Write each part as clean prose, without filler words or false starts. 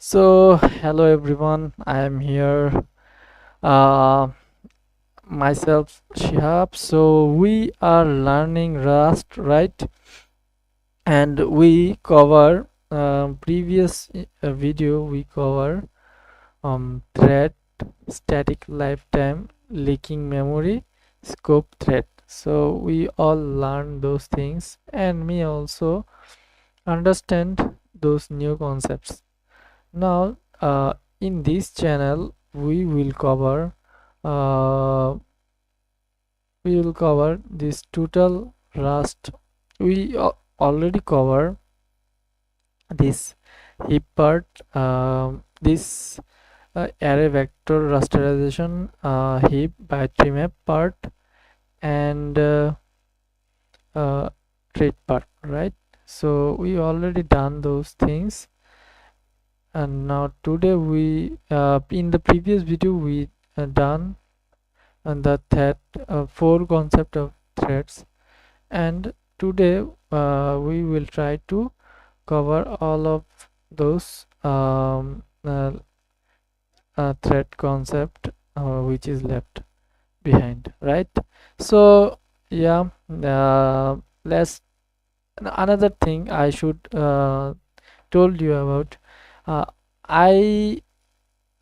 So, hello everyone, I am here, uh, myself Shihab. So, we are learning Rust, right? And we cover previous video, we cover thread, static lifetime, leaking memory, scope thread. So, we all learn those things, and me also understand those new concepts. Now, in this channel, uh, we will cover this total Rust. We already cover this heap part, this array vector rasterization, heap by tree map part, and uh, trait part, right? So we already done those things, and now today we in the previous video we done and the thread four concept of threads, and today we will try to cover all of those thread concept which is left behind, right? So yeah, let's another thing I should told you about. uh, i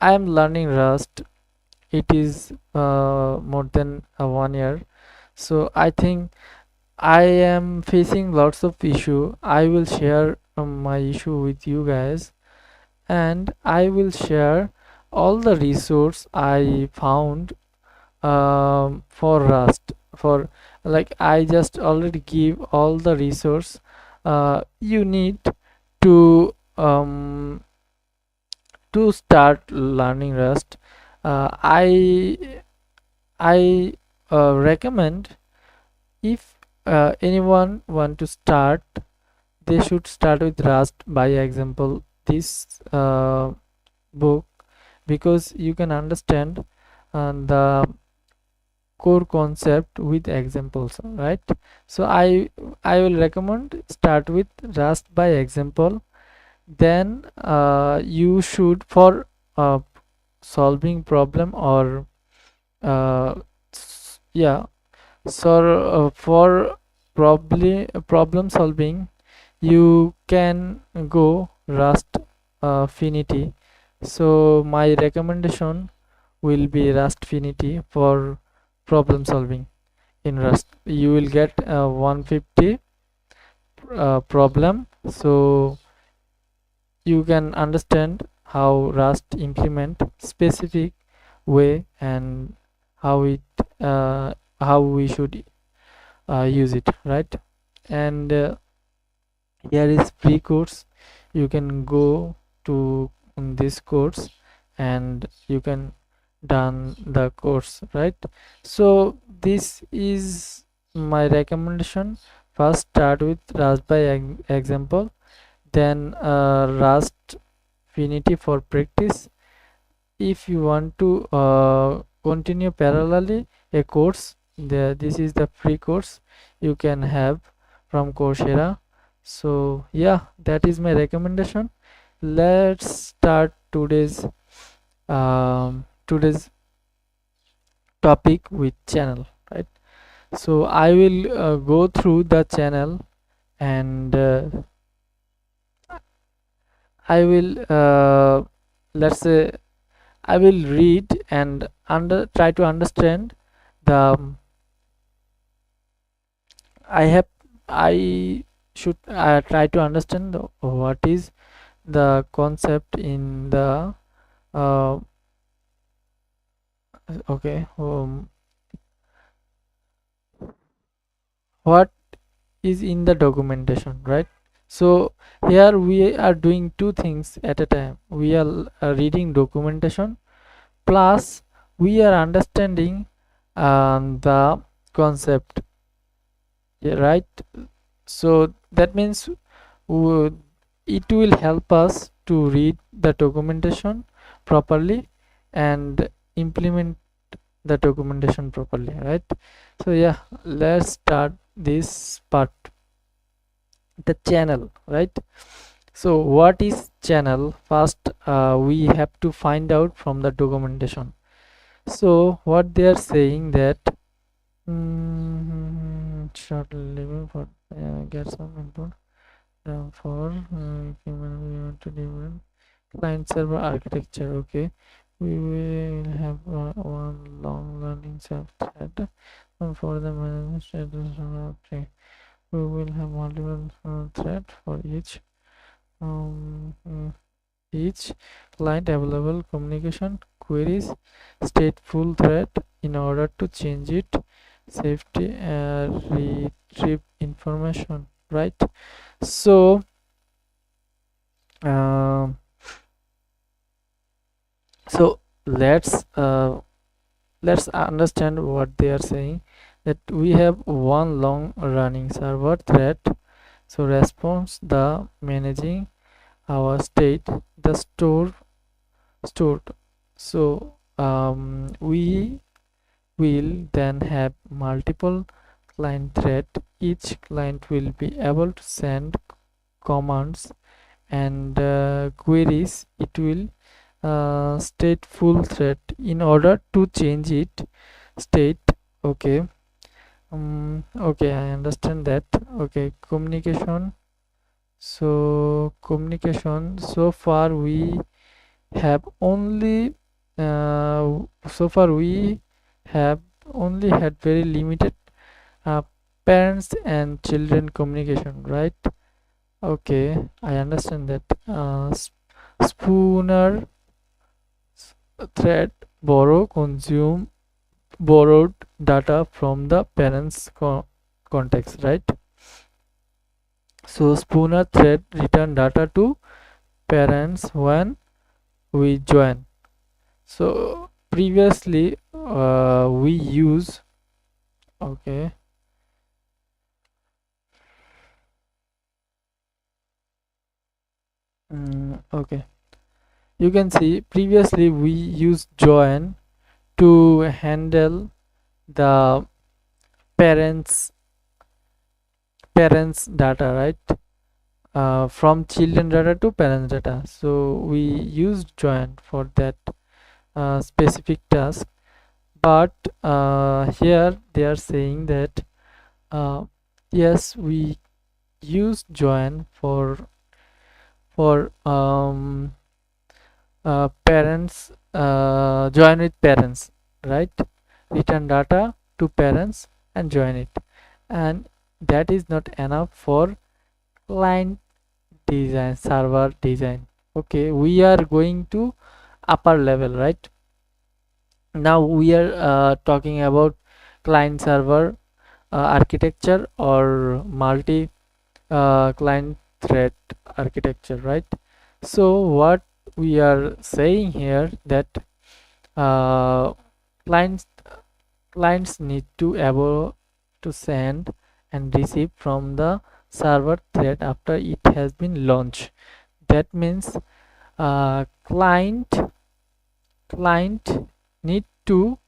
I am learning Rust. It is more than 1 year, so I think I am facing lots of issue. I will share my issue with you guys, and I will share all the resource I found for Rust. For like I just already give all the resource you need to start learning Rust. I recommend, if anyone want to start, they should start with Rust by example, this book, because you can understand the core concept with examples, right? So I will recommend start with Rust by example. Then you should, for uh, solving problem, or yeah, so for problem solving, you can go Rust Finity. So my recommendation will be Rust Finity for problem solving in Rust. You will get 150 problem, so you can understand how Rust implement specific way, and how it how we should use it, right? And here is free course. You can go to this course, and you can done the course, right? So this is my recommendation. First start with Rust by example, then Rust Finity for practice. If you want to continue parallelly a course, this is the free course you can have from Coursera. So yeah, that is my recommendation. Let's start today's topic with channel, right? So I will go through the channel, and I will let's say I will read and try to understand the I have I should try to understand what is the concept in the uh, okay, what is in the documentation, right? So here we are doing two things at a time. We are reading documentation, plus we are understanding the concept, yeah, right? So that means it will help us to read the documentation properly and implement the documentation properly, right? So yeah, let's start this part, the channel, right? So what is channel? First we have to find out from the documentation. So what they are saying that short living for get some input for human to develop client server architecture. Okay, we will have one long learning thread for the management status. Okay, we will have multiple thread for um, mm, each client available communication queries stateful thread in order to change it safety retrieve information, right? So um, so let's understand what they are saying, that we have one long running server thread, so response the managing our state the stored. So we will then have multiple client thread. Each client will be able to send commands and queries. It will stateful thread in order to change it state. Okay, okay, I understand that. Okay, communication. So communication, so far we have only so far we have only had very limited uh, parents and children communication, right? Okay, I understand that. Spooner thread borrow consume borrowed data from the parents context, right? So spooner thread return data to parents when we join. So previously we use, okay, okay, you can see previously we used join to handle the parents data, right? From children data to parents data, so we used join for that specific task. But here they are saying that yes, we use join for parents, join with parents, right? Return data to parents and join it, and that is not enough for client design, server design. Okay, we are going to upper level, right? Now we are talking about client server architecture or multi client thread architecture, right? So what we are saying here that uh, clients clients need to able to send and receive from the server thread after it has been launched. That means client need to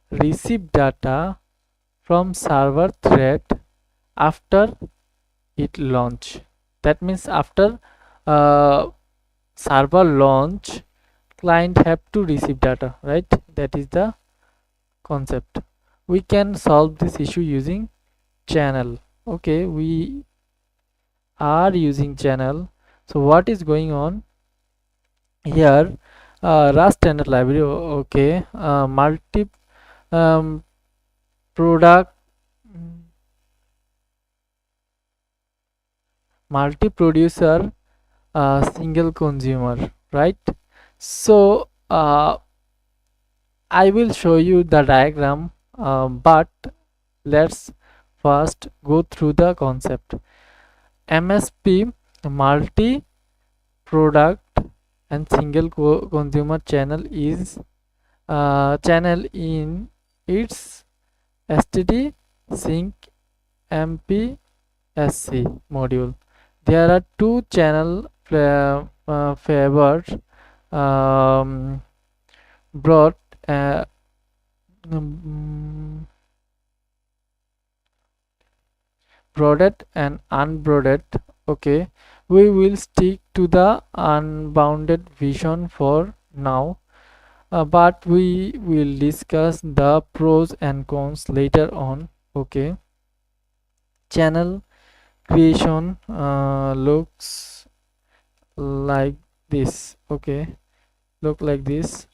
receive data from server thread after it launch. That means after uh, server launch, client have to receive data, right? That is the concept. We can solve this issue using channel. Okay, we are using channel. So what is going on here? Rust standard library. Okay, multi um, product multi producer single consumer, right? So I will show you the diagram, but let's first go through the concept. MSP, multi product and single consumer channel, is channel in its STD sync MPSC module. There are two channel favored um, broad um, broaded and unbroaded. Okay, we will stick to the unbounded vision for now, but we will discuss the pros and cons later on. Okay, channel creation looks like this. Okay, look like this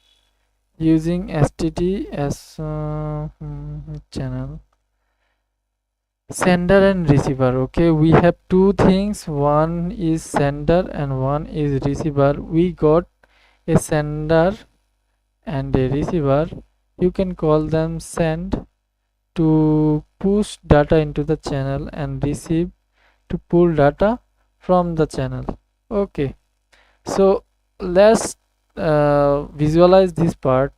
using STT as channel, sender and receiver. Okay, we have two things, one is sender and one is receiver. We got a sender and a receiver. You can call them send to push data into the channel and receive to pull data from the channel. Okay, so let's visualize this part.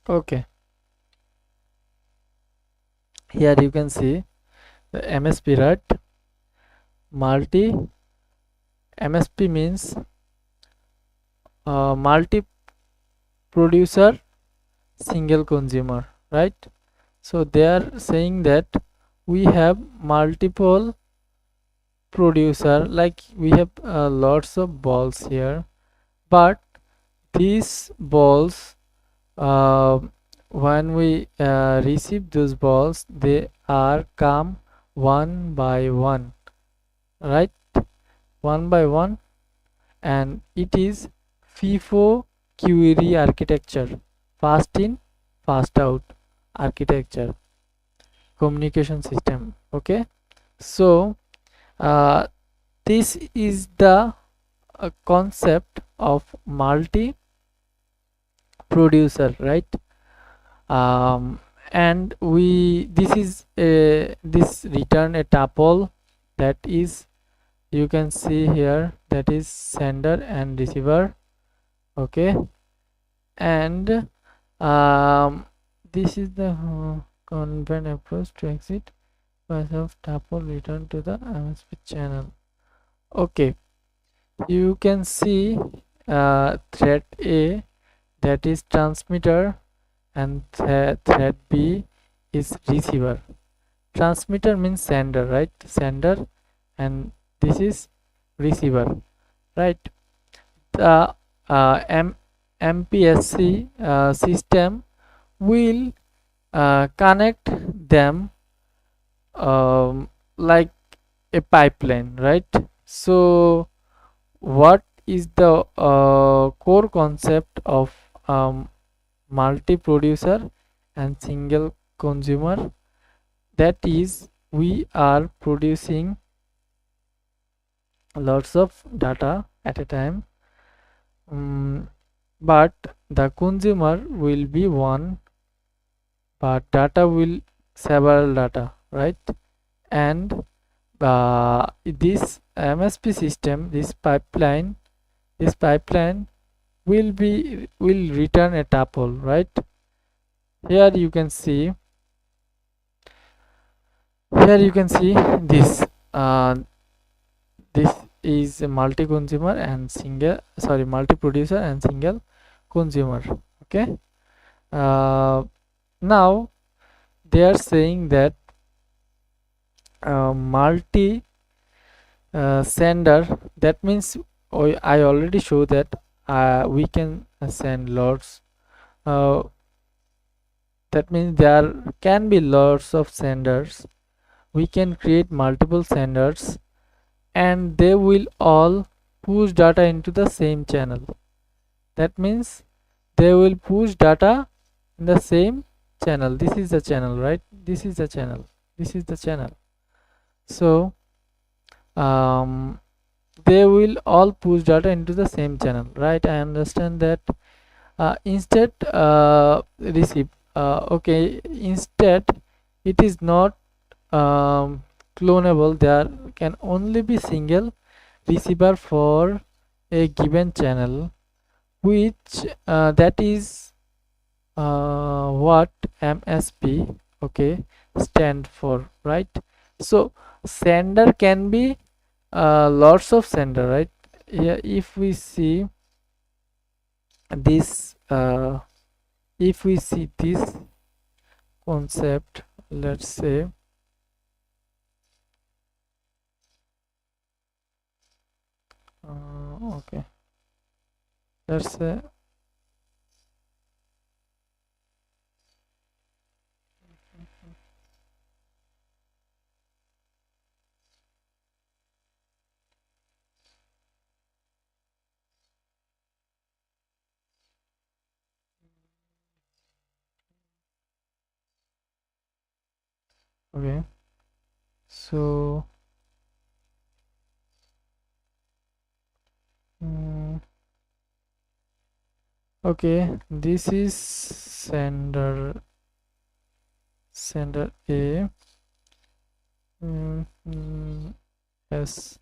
Okay, here you can see the MSP, right? Multi MSP means multi producer single consumer, right? So they are saying that we have multiple producer, like we have lots of balls here, but these balls, uh, when we receive those balls, they are come one by one, right? One by one, and it is FIFO query architecture, fast in fast out architecture, communication system. Okay, so uh, this is the concept of multi producer, right? um, and we this is a this return a tuple, that is, you can see here, that is sender and receiver. Okay, and this is the convenient approach to exit path of tuple return to the MSP channel. Okay, you can see thread A, that is transmitter, and thread B is receiver. Transmitter means sender, right? Sender, and this is receiver, right? The MPSC system will connect them like a pipeline, right? So what is the core concept of multi-producer and single consumer? That is, we are producing lots of data at a time, but the consumer will be one, but data will several data, right? And this MSP system, this pipeline will return a tuple, right? Here you can see this this is a multi-consumer and multi-producer and single consumer. Okay, now they are saying that multi sender, that means I already show that we can send lots, uh, that means there can be lots of senders. We can create multiple senders and they will all push data into the same channel. That means they will push data in the same channel. This is the channel, right? This is the channel, this is the channel. So they will all push data into the same channel, right? I understand that. Instead receive, okay, instead it is not clonable. There can only be single receiver for a given channel, which that is what MSP, okay, stand for, right? So sender can be lots of sender, right? Yeah, if we see this concept, let's say okay, let's say okay, so mm, okay, this is sender A. mm, mm, S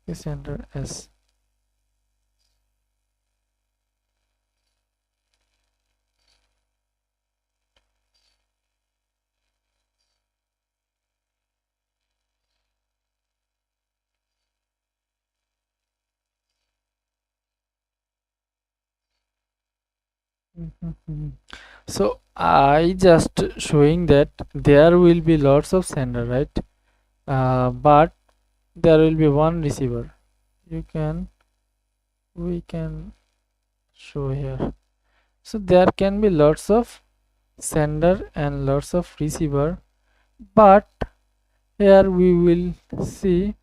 is sender S. Mhm. So I just showing that there will be lots of sender, right? But there will be one receiver. You can we can show here. So there can be lots of sender and lots of receiver, but here we will see.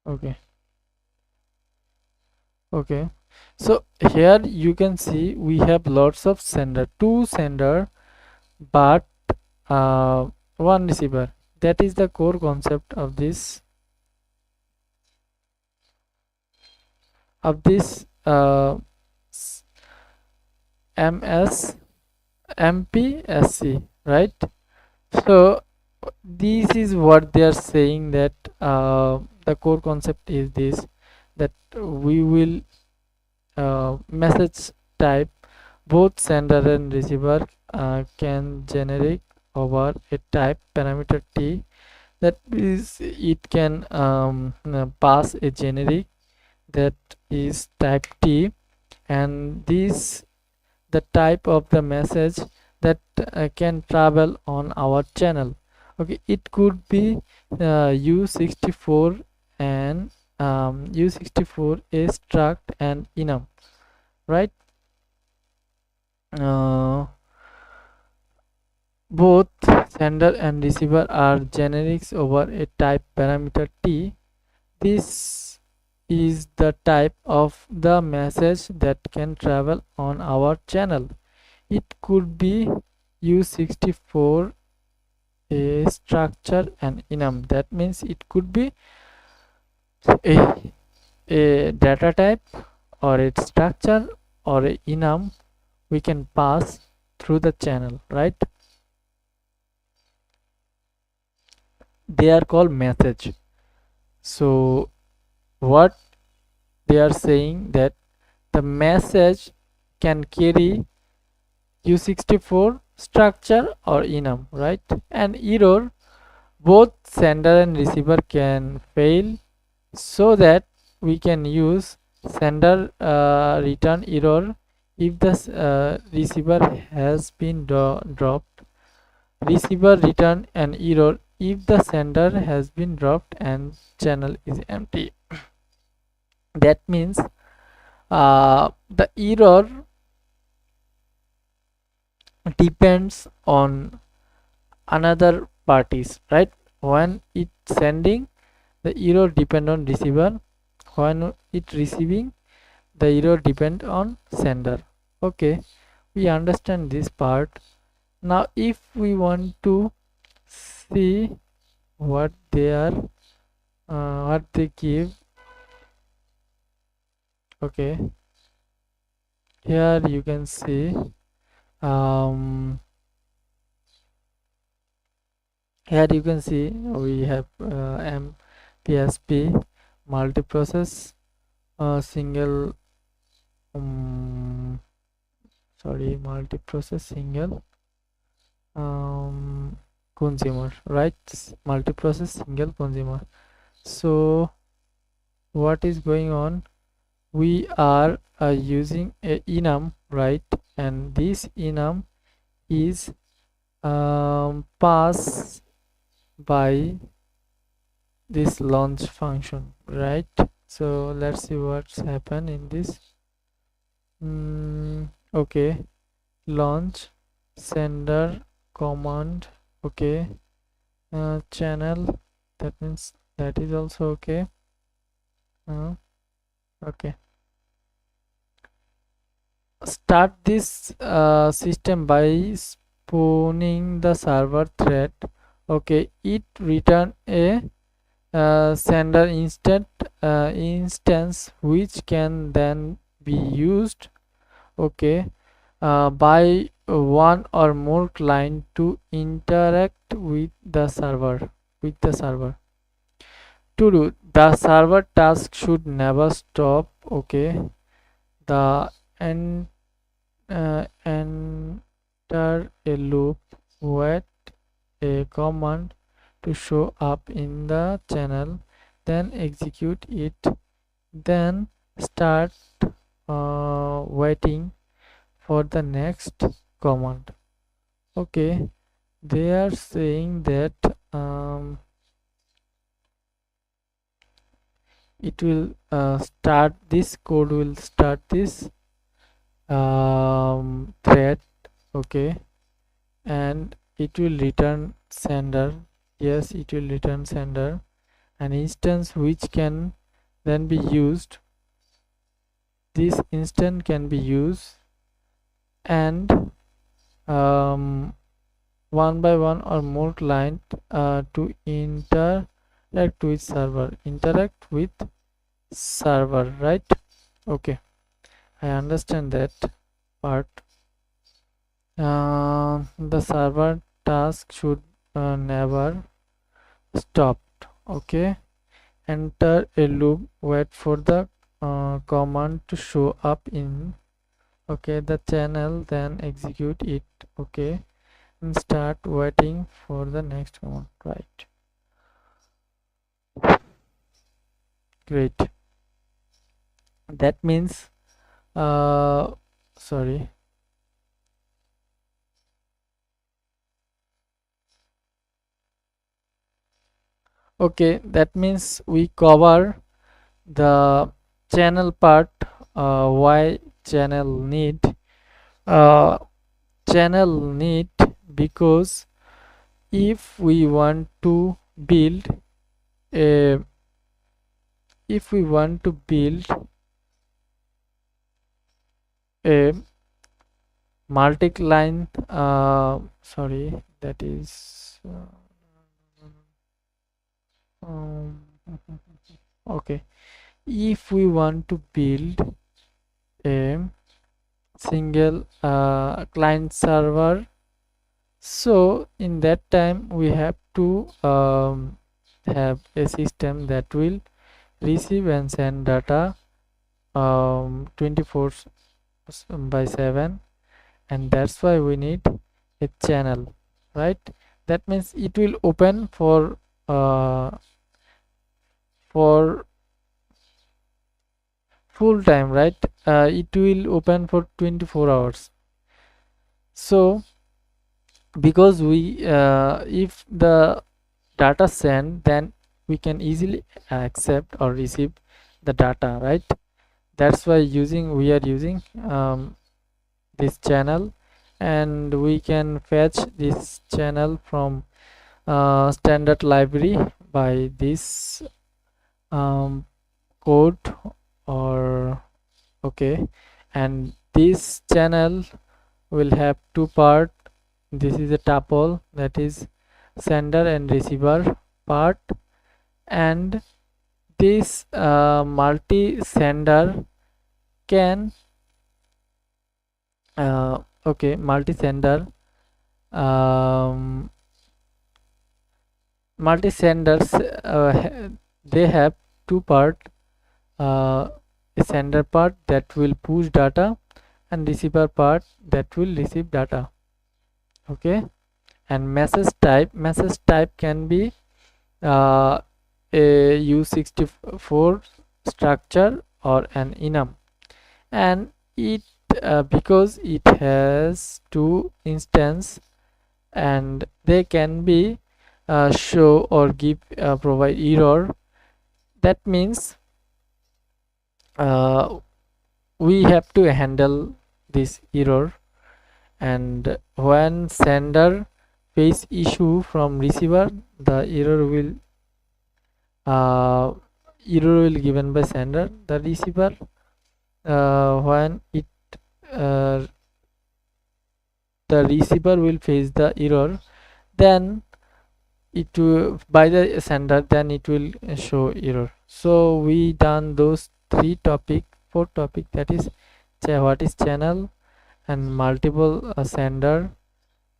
Okay, okay. So here you can see we have lots of sender, two sender, but one receiver. That is the core concept of this MS MPSC, right? So this is what they are saying, that the core concept is this, that we will message type both sender and receiver can generate over a type parameter t, that is it can pass a generic that is type t, and this the type of the message that can travel on our channel. Okay, it could be u64 and u64 a struct and enum, right? uh, Both sender and receiver are generics over a type parameter t. This is the type of the message that can travel on our channel. It could be u64 a structure and enum. That means it could be a, a data type or a structure or a enum we can pass through the channel, right? They are called message. So what they are saying, that the message can carry u64 structure or enum, right? And error, both sender and receiver can fail, so that we can use sender return error if the receiver has been dropped, receiver return an error if the sender has been dropped and channel is empty. That means the error depends on another parties, right? When it sending, the error depend on receiver. When it receiving, the error depend on sender. Okay, we understand this part. Now if we want to see what they are what they give, okay, here you can see um here you can see we have MPSP multiprocess single um, sorry, multiprocess single consumer, right? Multiprocess single consumer. So what is going on? We are using a enum, right? And this enum is passed by this launch function, right? So let's see what's happened in this. Okay, launch sender command. Okay, channel, that means that is also okay. Okay, start this system by spawning the server thread. Okay, it return a sender instance which can then be used, okay, by one or more client to interact with the server. To do the server task should never stop. Okay, the en enter a loop, wait a command to show up in the channel, then execute it, then start waiting for the next command. Okay, they are saying that it will start this code will start this thread. Okay, and it will return sender. Yes, it will return sender, an instance which can then be used. This instance can be used, and one by one or more client to interact with server, right? Okay, I understand that part. The server task should never stop. Okay, enter a loop, wait for the command to show up in, okay, the channel, then execute it. Okay, and start waiting for the next command, right? Great. That means sorry, okay, that means we cover the channel part. Why uh, channel need? Because if we want to build a if we want to build a multi-line sorry, that is um, okay, if we want to build a single client server, so in that time we have to have a system that will receive and send data 24/7, and that's why we need a channel, right? That means it will open uh, for full time, right? It will open for 24 hours. So because we if the data sent, then we can easily accept or receive the data, right? That's why we are using this channel, and we can fetch this channel from standard library by this code, or okay, and this channel will have two part. This is a tuple, that is sender and receiver part, and this multi sender can okay, multi sender um, multi senders they have two part, a sender part that will push data, and receiver part that will receive data. Okay, and message type can be a u64 structure or an enum, and it because it has two instances and they can be show or give provide error. That means uh, we have to handle this error, and when sender face issue from receiver, the uh, error will given by sender. The receiver when it uh, the receiver will face the error, then it will by the sender, then it will show error. So we done those four topic, that is what is channel and multiple sender.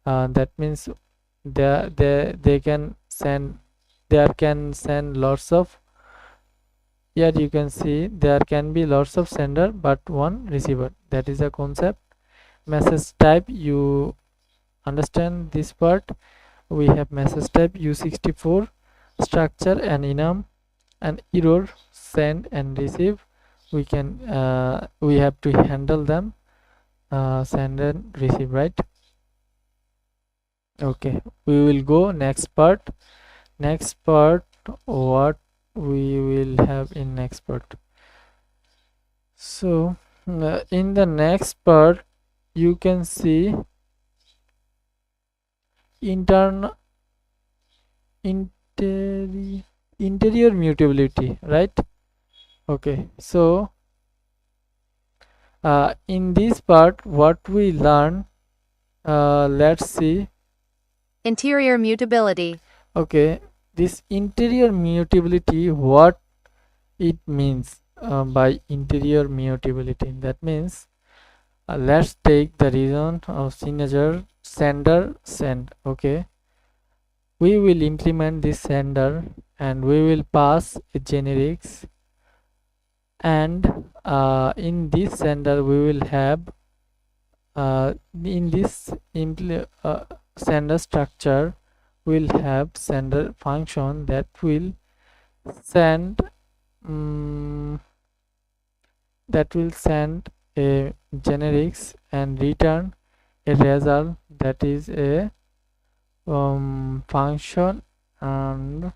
That means they can send, there can send lots of, here you can see there can be lots of sender but one receiver. That is a concept. Message type, you understand this part. We have message type u64 structure and enum, and error send and receive. We can we have to handle them, send and receive, right? Okay, we will go next part. What we will have in next part. So in the next part you can see intern interior interior mutability, right? Okay, so in this part what we learn, let's see. Interior mutability. Okay, this interior mutability, what it means by interior mutability? That means let's take the reason of signature sender send. Okay, we will implement this sender and we will pass a generics, and in this sender we will have in this sender structure will have sender function that will send um, a generics and return a result, that is a function and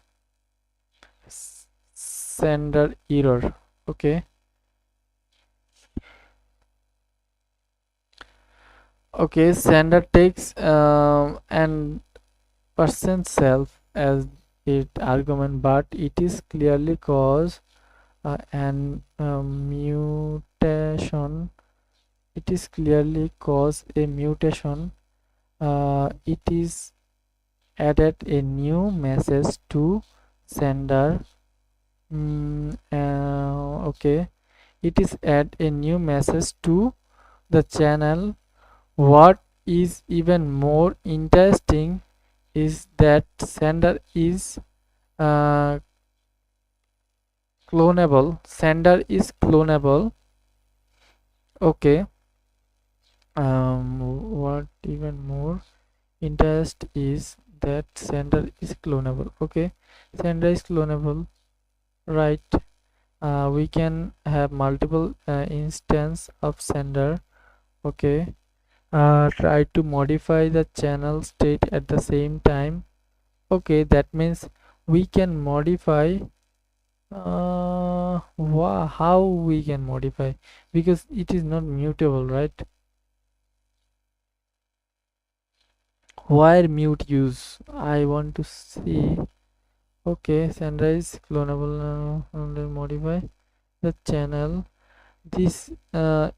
sender error. Okay, okay, sender takes and percent self as its argument, but it is clearly cause an mutation. It is clearly cause a mutation. It is added a new message to sender. Okay, it is add a new message to the channel. What is even more interesting is that sender is uh, clonable. Sender is clonable. Okay, what even more interest is that sender is clonable. Okay, sender is clonable, right? We can have multiple instance of sender. Okay, try to modify the channel state at the same time. Okay, that means we can modify how we can modify, because it is not mutable, right? Wire mute use, I want to see. Okay, sender is clonable, modify the channel. This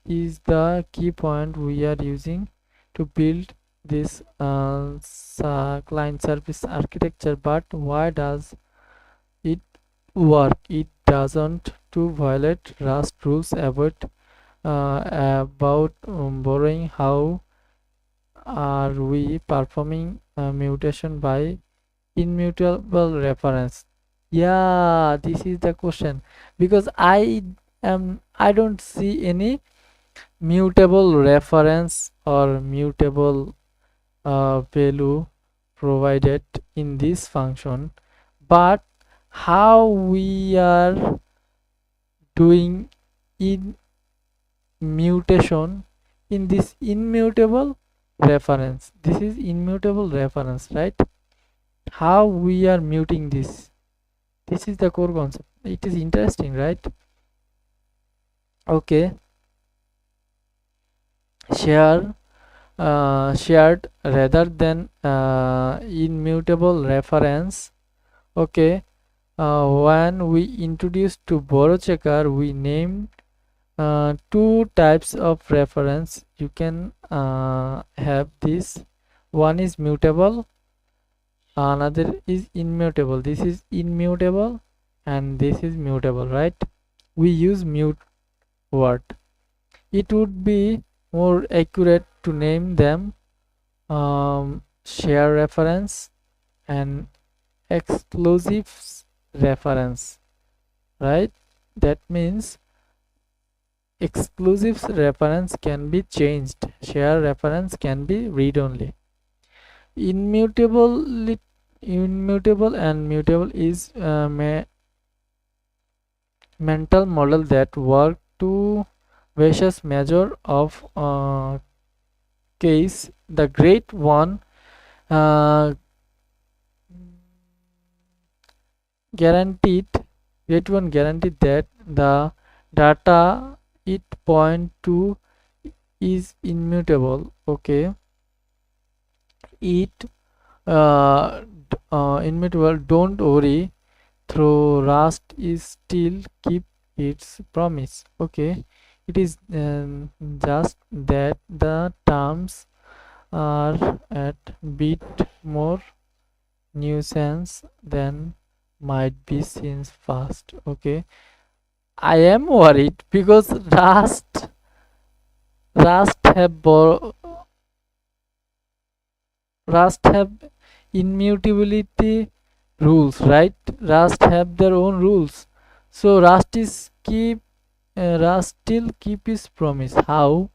is the key point we are using to build this client service architecture. But why does it work? It doesn't to violate Rust rules about borrowing. How are we performing mutation by immutable reference? Yeah, this is the question, because I don't see any mutable reference or mutable value provided in this function, but how we are doing in mutation in this immutable reference. This is immutable reference, right? How we are muting this, this is the core concept. It is interesting, right? Okay. Share shared rather than immutable reference. Okay. When we introduced to borrow checker, we named two types of reference. You can have this. One is mutable, another is immutable. This is immutable and this is mutable, right? We use mute word. It would be more accurate to name them share reference and exclusive reference, right? That means exclusive reference can be changed, share reference can be read only. Immutable immutable and mutable is mental model that work to various measure of case. The uh, guaranteed great one guaranteed that the data it point to is immutable. Okay. It immutable, don't worry, through Rust is still keep its promise. Okay. It is just that the terms are at bit more nuisance than might be seen fast. Okay. I am worried because Rust have Rust have immutability rules, right? Rust have their own rules. So Rust still keep his promise. How?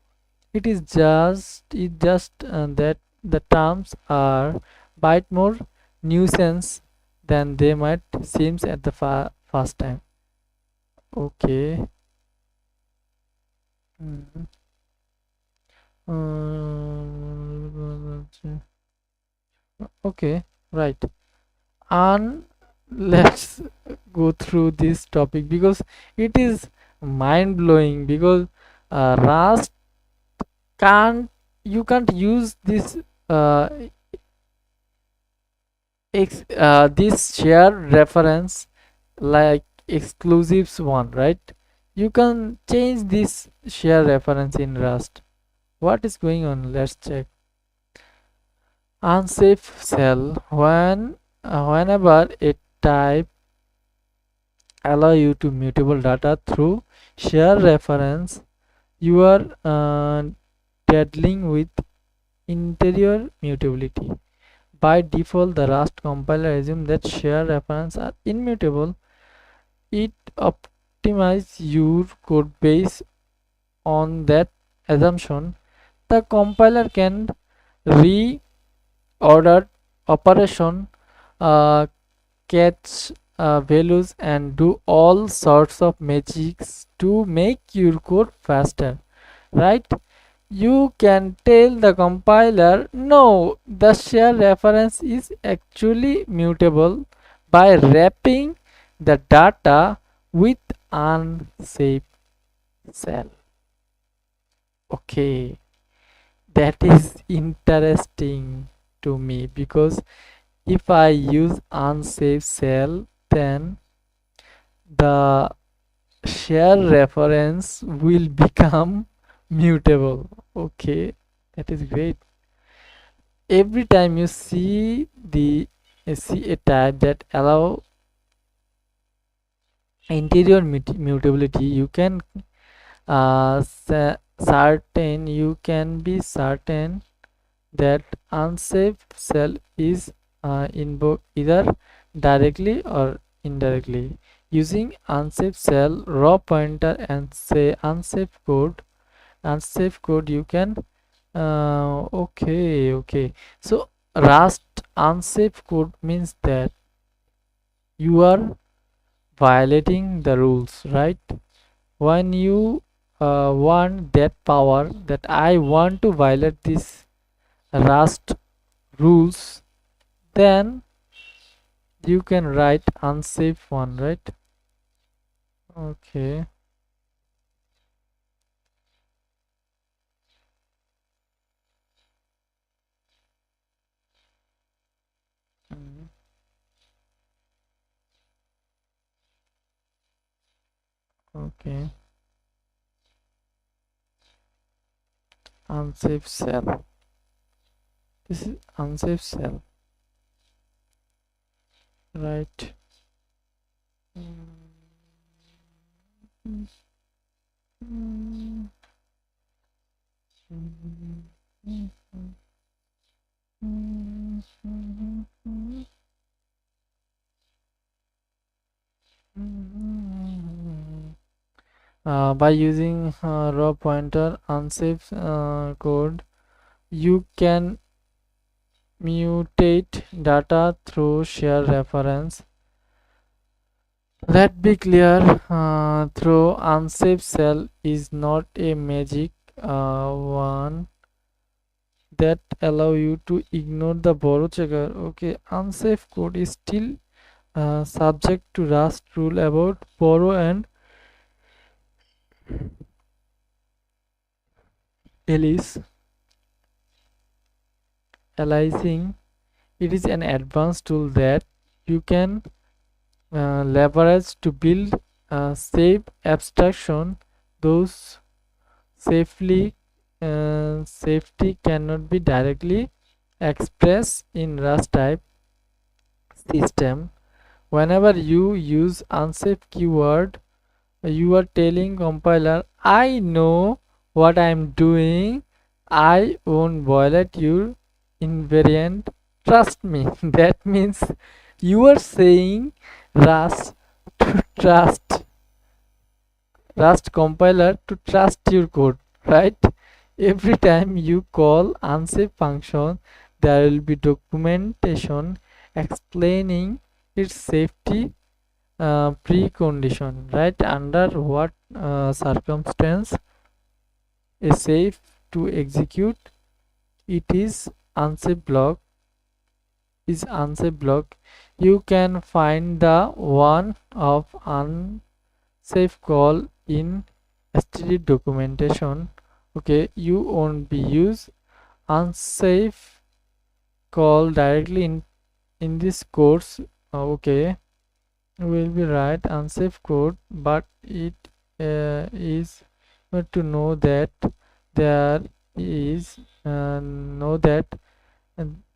It just that the terms are bit more nuisance than they might seems at the first time. Okay. Mhm. Okay, right. And let's go through this topic because it is mind blowing. Because Rust can't you can't use this uh, this share reference like exclusives one, right? You can change this share reference in Rust. What is going on? Let's check. Unsafe cell. Whenever a type allow you to mutable data through share reference, you are dealing with interior mutability. By default, the Rust compiler assumes that share references are immutable. It optimizes your code based on that assumption. The compiler can reorder operation, uh, catch values, and do all sorts of magics to make your code faster, right? You can tell the compiler, no, the share reference is actually mutable by wrapping the data with unsafe cell. Okay, that is interesting to me because if I use unsafe cell, then the share reference will become mutable. Okay, that is great. Every time you see see a type that allow interior mutability, you can be certain that unsafe cell is invoked either directly or indirectly. Using unsafe cell raw pointer and say unsafe code unsafe code you can okay, so Rust unsafe code means that you are violating the rules, right? When you want that power, that I want to violate this Rust rules, then you can write unsafe one, right? Okay. Mhm. Okay, unsafe cell. This is unsafe cell, right? By using raw pointer unsafe code, you can mutate data through share reference. Let's be clear, through unsafe cell is not a magic one that allow you to ignore the borrow checker. Okay, unsafe code is still subject to Rust rule about borrow and alias aliasing. It is an advanced tool that you can leverage to build safe abstraction. Those safety cannot be directly expressed in Rust type system. Whenever you use unsafe keyword, you are telling compiler, I know what I'm doing. I won't violate your invariant. Trust me. That means you are saying Rust to trust Rust compiler to trust your code, right? Every time you call unsafe function, there will be documentation explaining its safety precondition, right? Under what circumstance a safe to execute it is unsafe block. You can find the one of unsafe call in std documentation. Okay, you won't be use unsafe call directly in this course. Okay, will be write unsafe code, but it is good to know that there is know that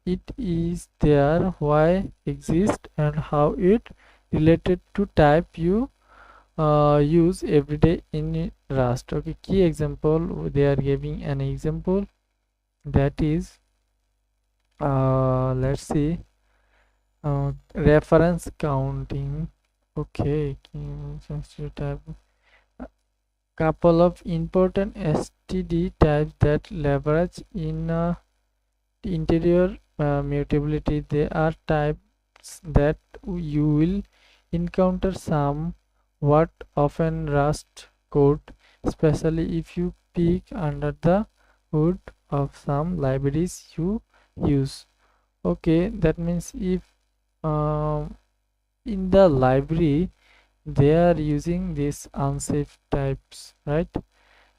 it is there, why exist, and how it related to type you use every day in Rust. Okay, key example, they are giving an example that is let's see, reference counting. Okay, type couple of important std types that leverage in interior mutability. They are types that you will encounter somewhat often Rust code, especially if you peek under the hood of some libraries you use. Okay, that means if um, in the library they are using these unsafe types, right?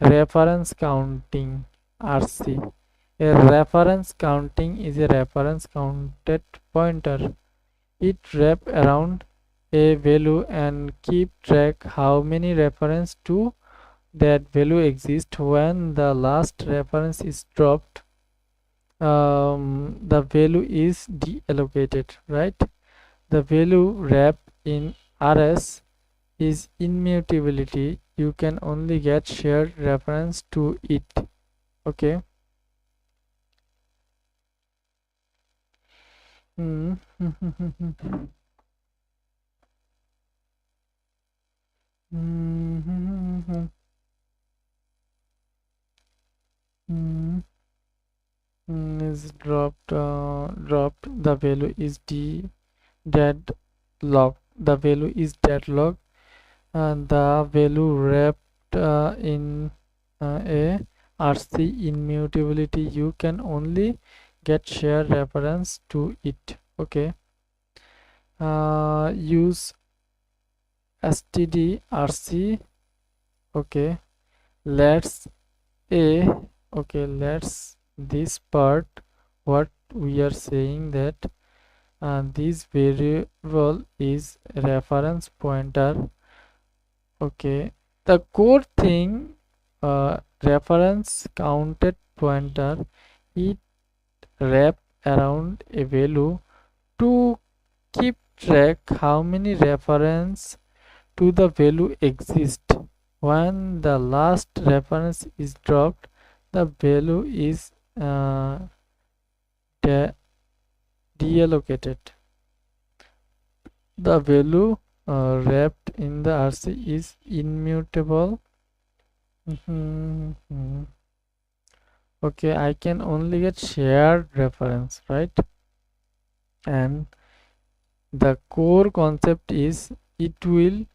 Reference counting, RC. A reference counting is a reference counted pointer. It wrap around a value and keep track how many reference to that value exist. When the last reference is dropped, the value is deallocated, right? The value wrap in RS is immutability. You can only get shared reference to it. Okay. Hmm. the value is deadlock. The value is deadlock, and the value wrapped in a RC immutability. You can only get shared reference to it. Okay. Use stdrc. Okay. Let's a okay. Let's this part. What we are saying that this variable is reference pointer. Okay, the core thing, reference counted pointer, it wrap around a value to keep track how many reference to the value exist. When the last reference is dropped, the value is de deallocated. The value wrapped in the RC is immutable. Okay, I can only get shared reference, right? And the core concept is it will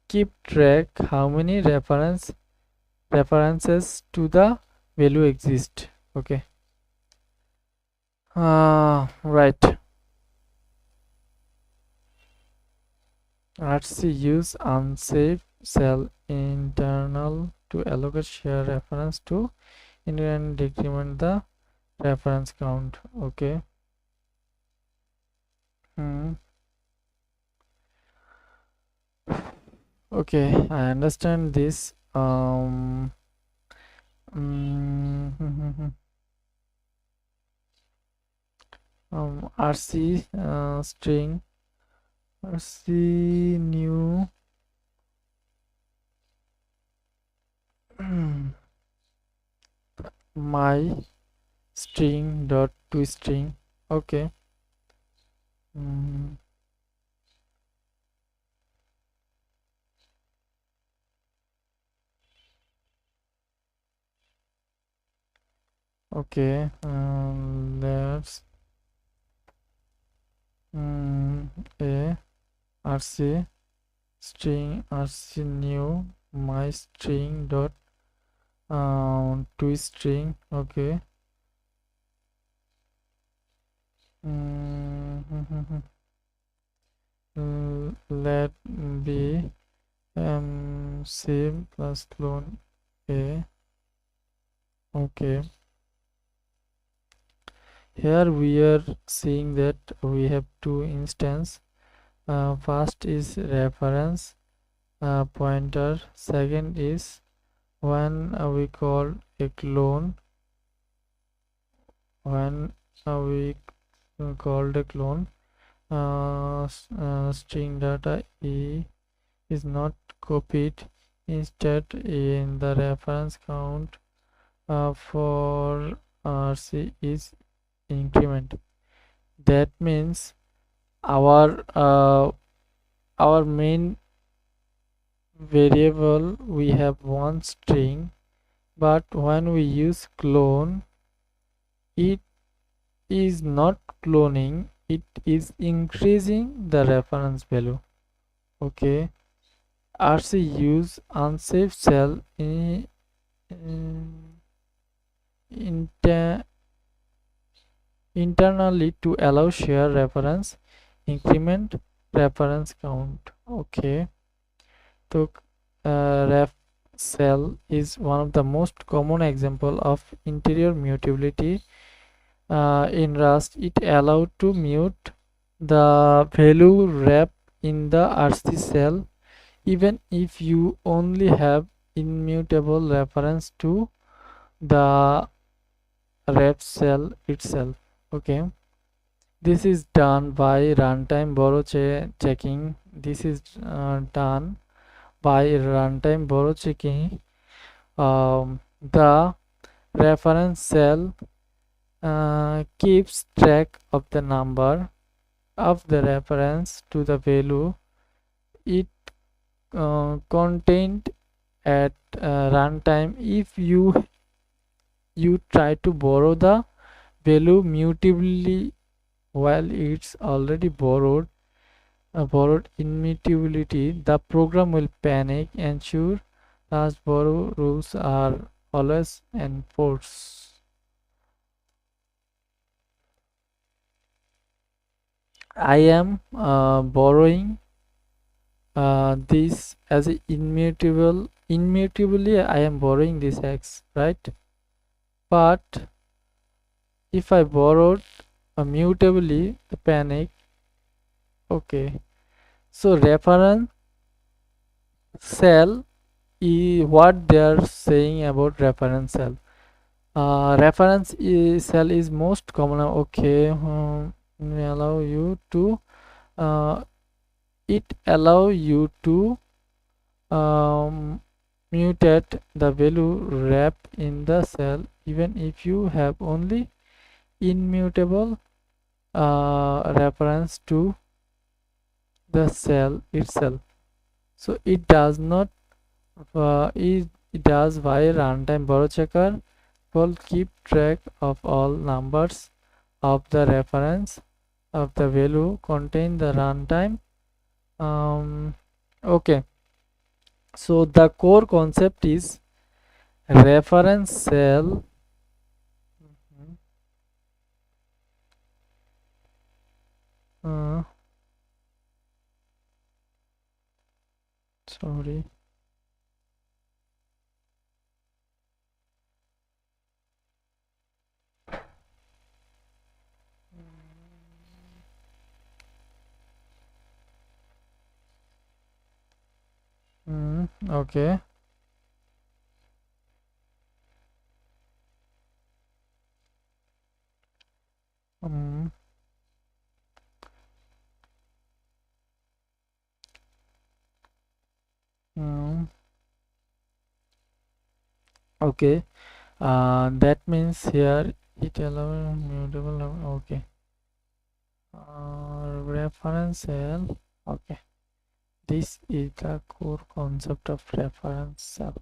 keep track how many references to the value exist. Okay. Right. RC use unsafe cell internal to allocate share reference to and decrement the reference count. Okay. Okay, I understand this. RC string RC new my string dot to string. Okay. Okay, let's a RC string RC new my string dot to string. Okay. Let be same plus clone a. Okay, here we are seeing that we have two instances. First is reference pointer, second is when we call a clone, when we called a clone, string data is not copied, instead in the reference count for RC is increment. That means our main variable we have one string, but when we use clone, it is not cloning, it is increasing the reference value. Okay, RC use unsafe cell internally to allow share reference increment reference count. Okay, so ref cell is one of the most common example of interior mutability in Rust. It allowed to mute the value wrapped in the RC cell even if you only have immutable reference to the ref cell itself. Okay, this is done by runtime borrow checking. This is done by runtime borrow checking. The reference cell keeps track of the number of the reference to the value it contained at runtime. If you try to borrow the value mutably while it's already borrowed immutability, the program will panic. Ensure last borrow rules are always enforced. I am borrowing this as a immutably I am borrowing this x, right? But if I borrowed mutably, the panic. Okay, so reference cell is what they are saying about reference cell. Cell is most common. Okay, we allow you to uh, it allow you to um, mutate the value wrapped in the cell even if you have only immutable reference to the cell itself. So it does why runtime borrow checker will keep track of all numbers of the reference of the value contain the runtime. Okay, so the core concept is reference cell. uh, Sorry. Okay. mm, mm, okay, that means here it allows mutable. Okay, reference cell. Okay, this is the core concept of reference cell.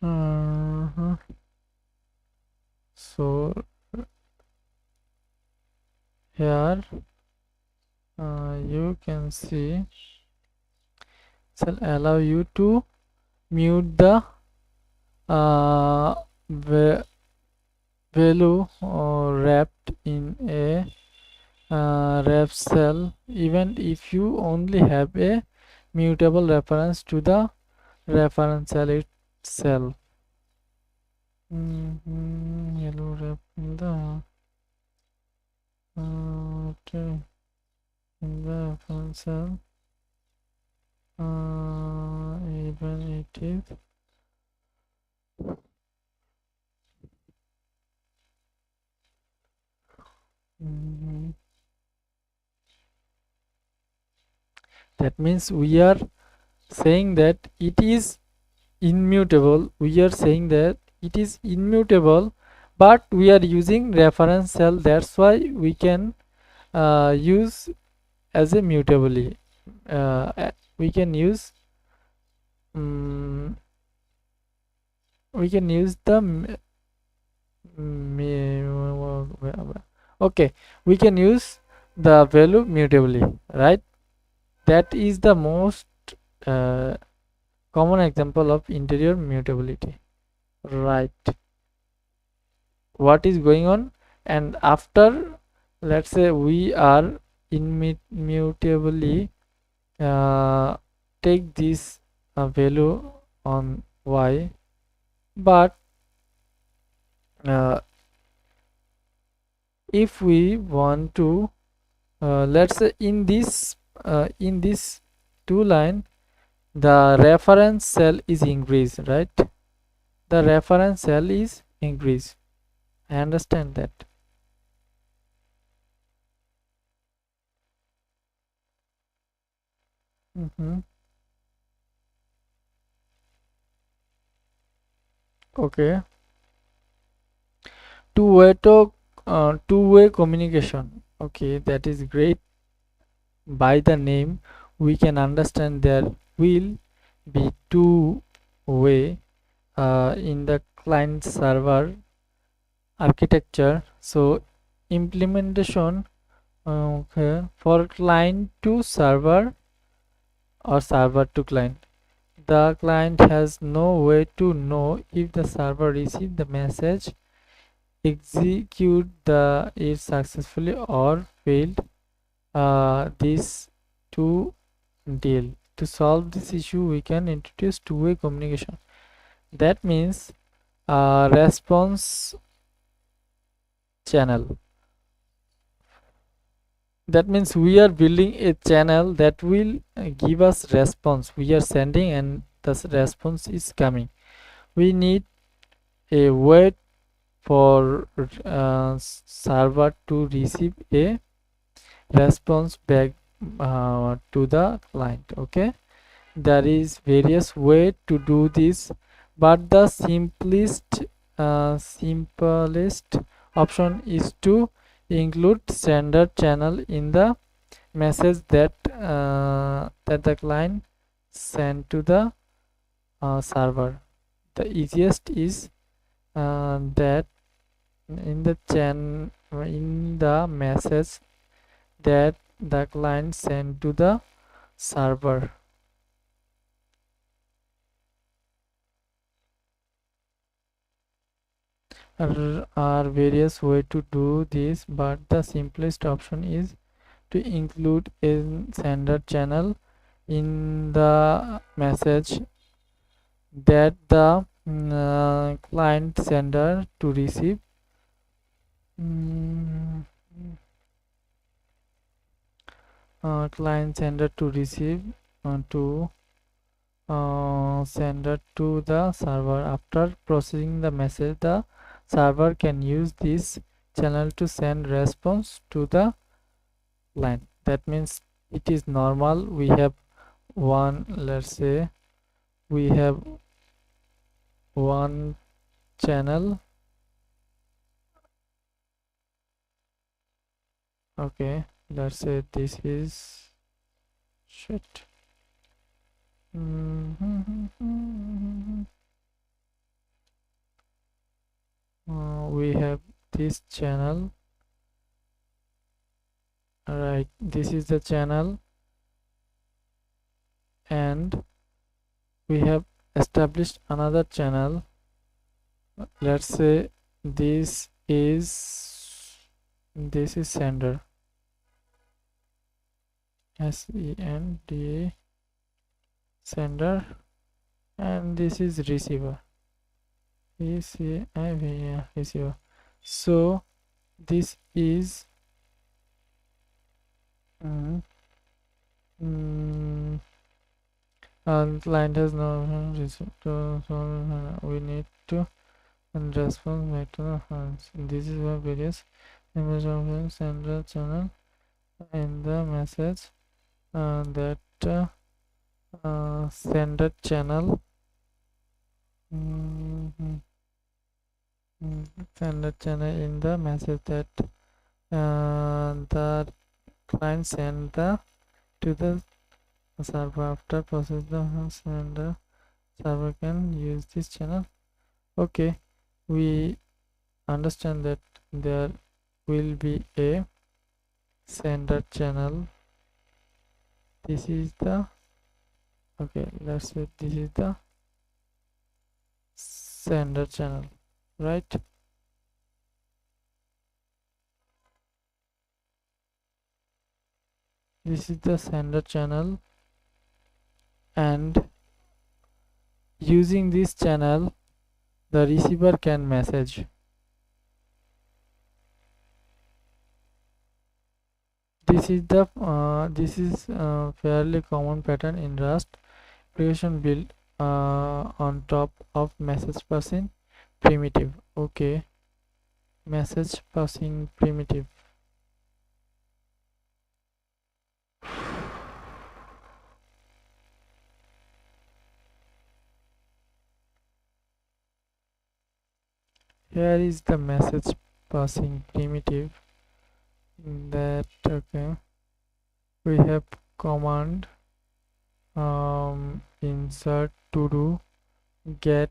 Mhm. So here you can see shall allow you to mute the uh, value wrapped in a ref cell even if you only have a mutable reference to the reference cell itself. Yellow wrap in the okay, in the reference cell even it is mhm. That means we are saying that it is immutable. We are saying that it is immutable, but we are using reference cell. That's why we can use as a mutably. We can use um, we can use the okay, we can use the value mutably, right? That is the most uh, common example of interior mutability, right? What is going on, and after let's say we are immutably take this value on y, but uh, if we want to let's say in this two line the reference cell is increased, right? The reference cell is increased. I understand that. Mm-hmm. Okay, to auto two-way communication. Okay, that is great. By the name we can understand there will be two-way in the client server architecture. So implementation, okay, for client to server or server to client, the client has no way to know if the server received the message, execute the it successfully or failed. These two deal. To solve this issue, we can introduce two-way communication. That means response channel. That means we are building a channel that will give us response. We are sending and the response is coming. We need a way for server to receive a response back to the client. Okay, there is various way to do this, but the simplest option is to include standard channel in the message that the client sent to the server. The easiest is that in the message that the client sent to the server. There are various ways to do this, but the simplest option is to include a sender channel in the message that the client sender to receive. mm, Client sender to receive to sender to the server. After processing the message, the server can use this channel to send response to the client. That means it is normal. We have one, let's say we have one channel. Okay, let's say this is shit. We have this channel, right? This is the channel, and we have established another channel. Let's say this is sender, SENDA, sender, and this is receiver, receiver. So this is mm, mm, client has no so we need to and response back to the hands. This is where various image of sender channel in the message that sender channel mm, sender channel in the message that the client send to the server. After process the sender, server can use this channel. Okay, we understand that there will be a sender channel. This is the, okay, let's say this is the sender channel, right? This is the sender channel, and using this channel the receiver can message. This is fairly common pattern in Rust application built on top of message passing primitive. Okay, message passing primitive. Here is the message passing primitive that okay we have command insert to do get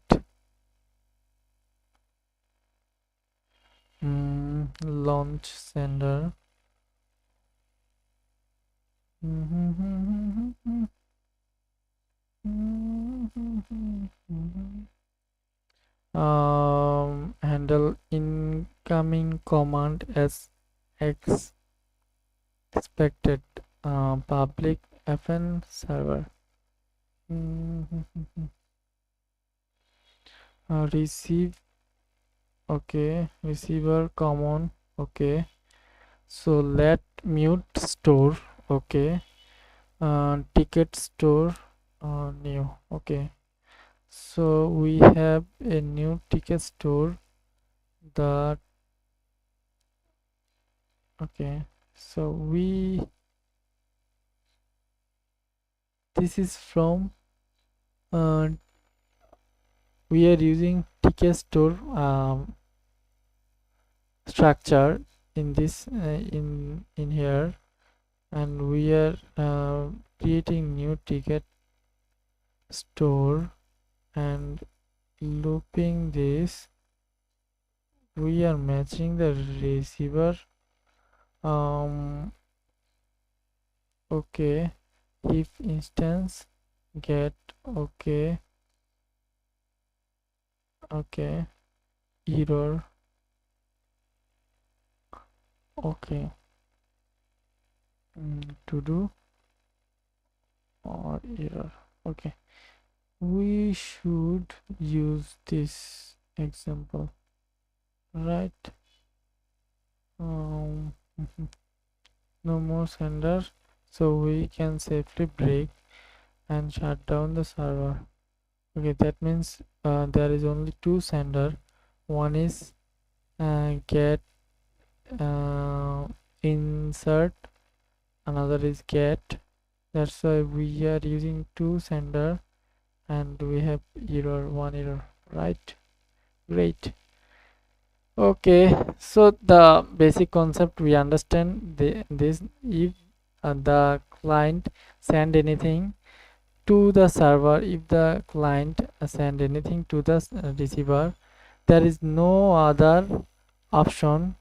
launch sender. Handle incoming command as expected. Public fn server. Receive okay receiver common okay so let mute store okay ticket store new okay so we have a new ticket store that okay so this is from uh, we are using ticket store structure in this in here and we are creating new ticket store and looping this we are matching the receiver okay if instance get okay okay error okay to do or error okay we should use this example right no more sender so we can safely break and shut down the server. Okay, that means there is only two sender. One is get insert, another is get. That's why we are using two sender and we have error, one error, right? Great. Okay, so the basic concept we understand this if the client send anything to the server, if the client send anything to the receiver, there is no other option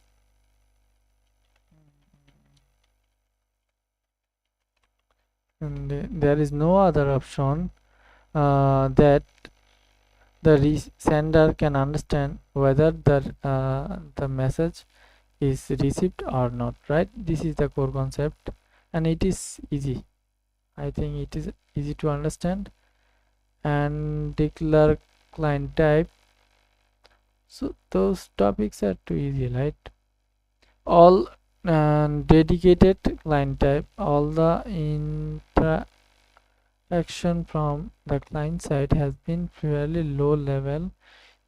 and there is no other option that the sender can understand whether the message is received or not, right? This is the core concept and it is easy. I think it is easy to understand and declare client type. So those topics are too easy, right? All dedicated client type, all the interaction from the client side has been fairly low level.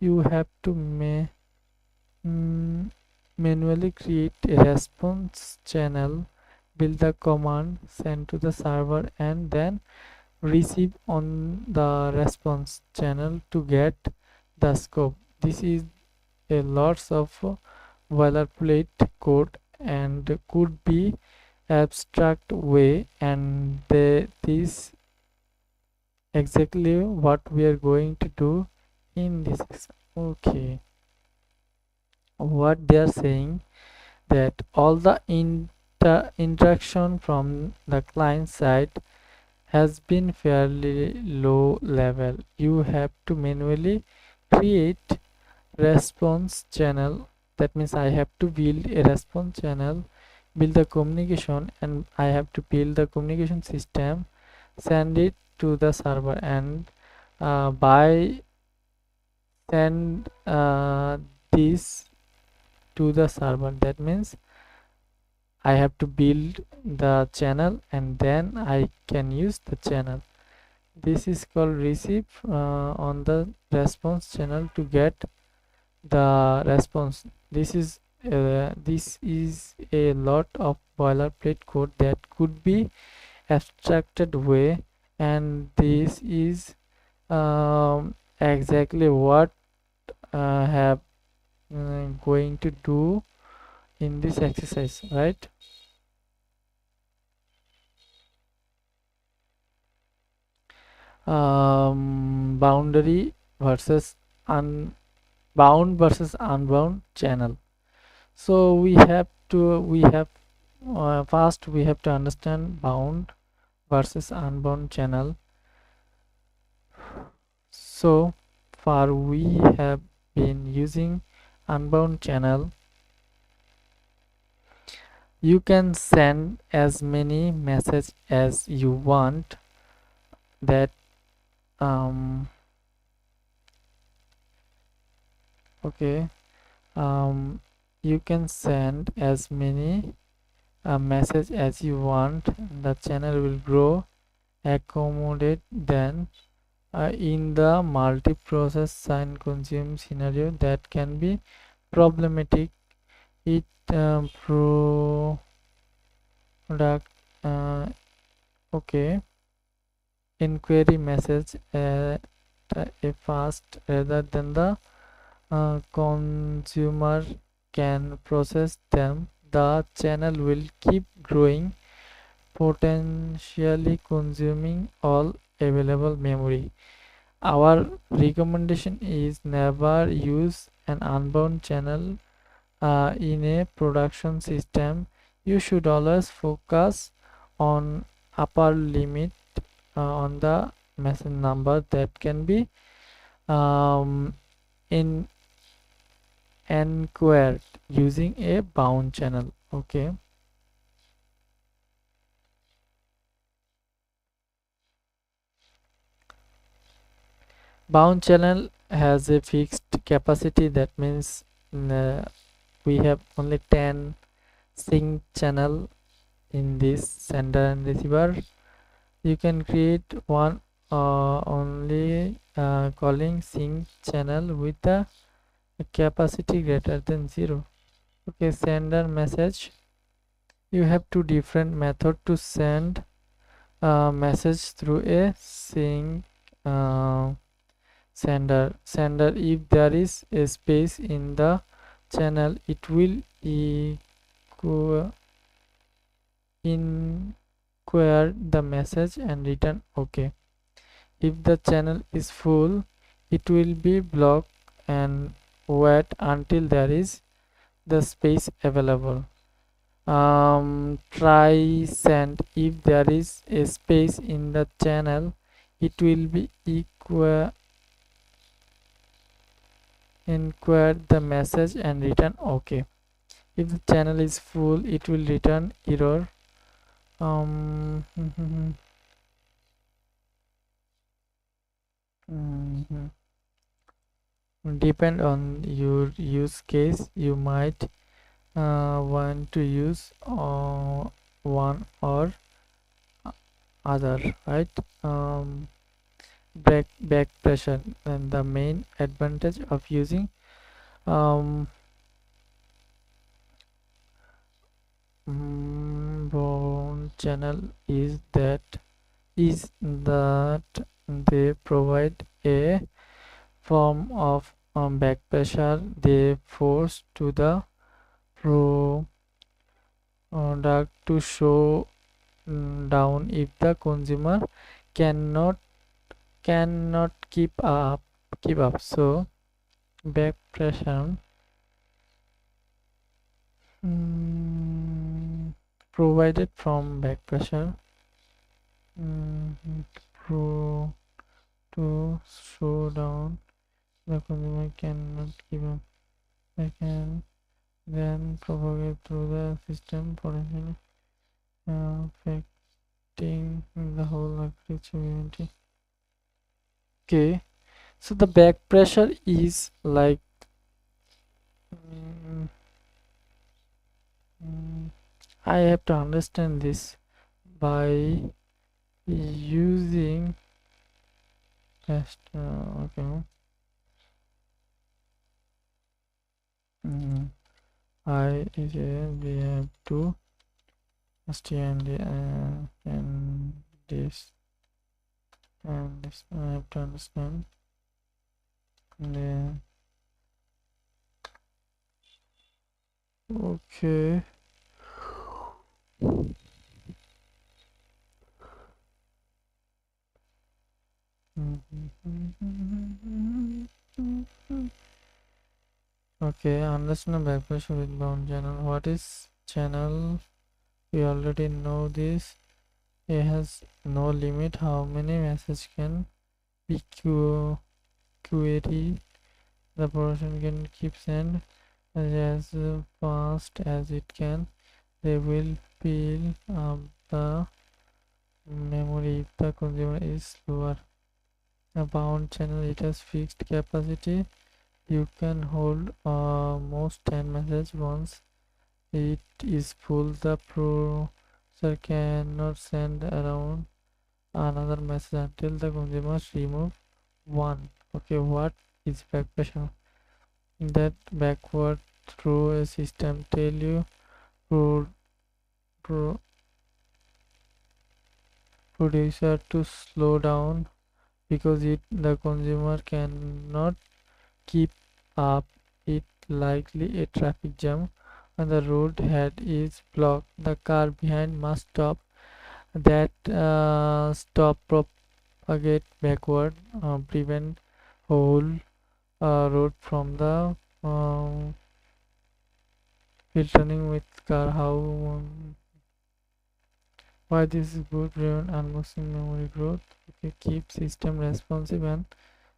You have to manually create a response channel, build the command, send to the server, and then receive on the response channel to get the scope. This is a lots of boilerplate code and could be abstract way and this exactly what we are going to do in this okay what they are saying that all the interaction from the client side has been fairly low level. You have to manually create response channel. That means I have to build a response channel, build the communication, and I have to build the communication system, send it to the server, and by send this to the server. That means I have to build the channel and then I can use the channel. This is called receive on the response channel to get the response. This is a lot of boilerplate code that could be abstracted way, and this is exactly what have going to do in this exercise, right? Boundary versus bound versus unbound channel. So we have first we have to understand bound versus unbound channel. So far we have been using unbound channel. You can send as many messages as you want. That um okay you can send as many message as you want. The channel will grow, accommodate. Then in the multi-process sign consume scenario, that can be problematic. It product okay inquiry message at a fast rather than the consumer can process them. The channel will keep growing, potentially consuming all available memory. Our recommendation is never use an unbound channel in a production system. You should always focus on upper limit on the message number that can be um, in enquired using a bound channel. Okay, bound channel has a fixed capacity. That means uh, we have only 10 sync channel in this sender and receiver. You can create one only calling sync channel with a capacity greater than 0. Okay, sender message. You have two different method to send a message through a sync uh, sender. If there is a space in the channel, it will inquire the message and return OK. If the channel is full, it will be blocked and wait until there is the space available. Try send. If there is a space in the channel, it will be inquire the message and return OK. If the channel is full, it will return error. Depend on your use case. You might want to use one or other, right? Back pressure, and the main advantage of using um, bound channel is that they provide a form of back pressure. They force to the product to show down if the consumer cannot keep up. So back pressure provided from back pressure pro to show down the consumer cannot keep up. They can then propagate through the system, potentially affecting the whole architecture unity. Okay, so the back pressure is like mm, I have to understand this by using test. Okay. I we have to understand and this and this. I have to understand the Okay. Okay, understand backpressure with bound channel. What is channel? We already know this. It has no limit how many messages can be queried. The person can keep send as fast as it can. They will fill up the memory if the consumer is slower. A bound channel, it has fixed capacity. You can hold most 10 messages once it is full. The processor cannot send around another message until the consumers remove one. Okay, what is backpressure? That backward through a system tell you pro, pro, producer to slow down because the consumer cannot keep up. It likely a traffic jam and the road head is blocked. The car behind must stop. That stop propagate backward, prevent whole road from the um, filtering with car. How why this is good? Prevent unboxing memory growth. Okay, keep system responsive and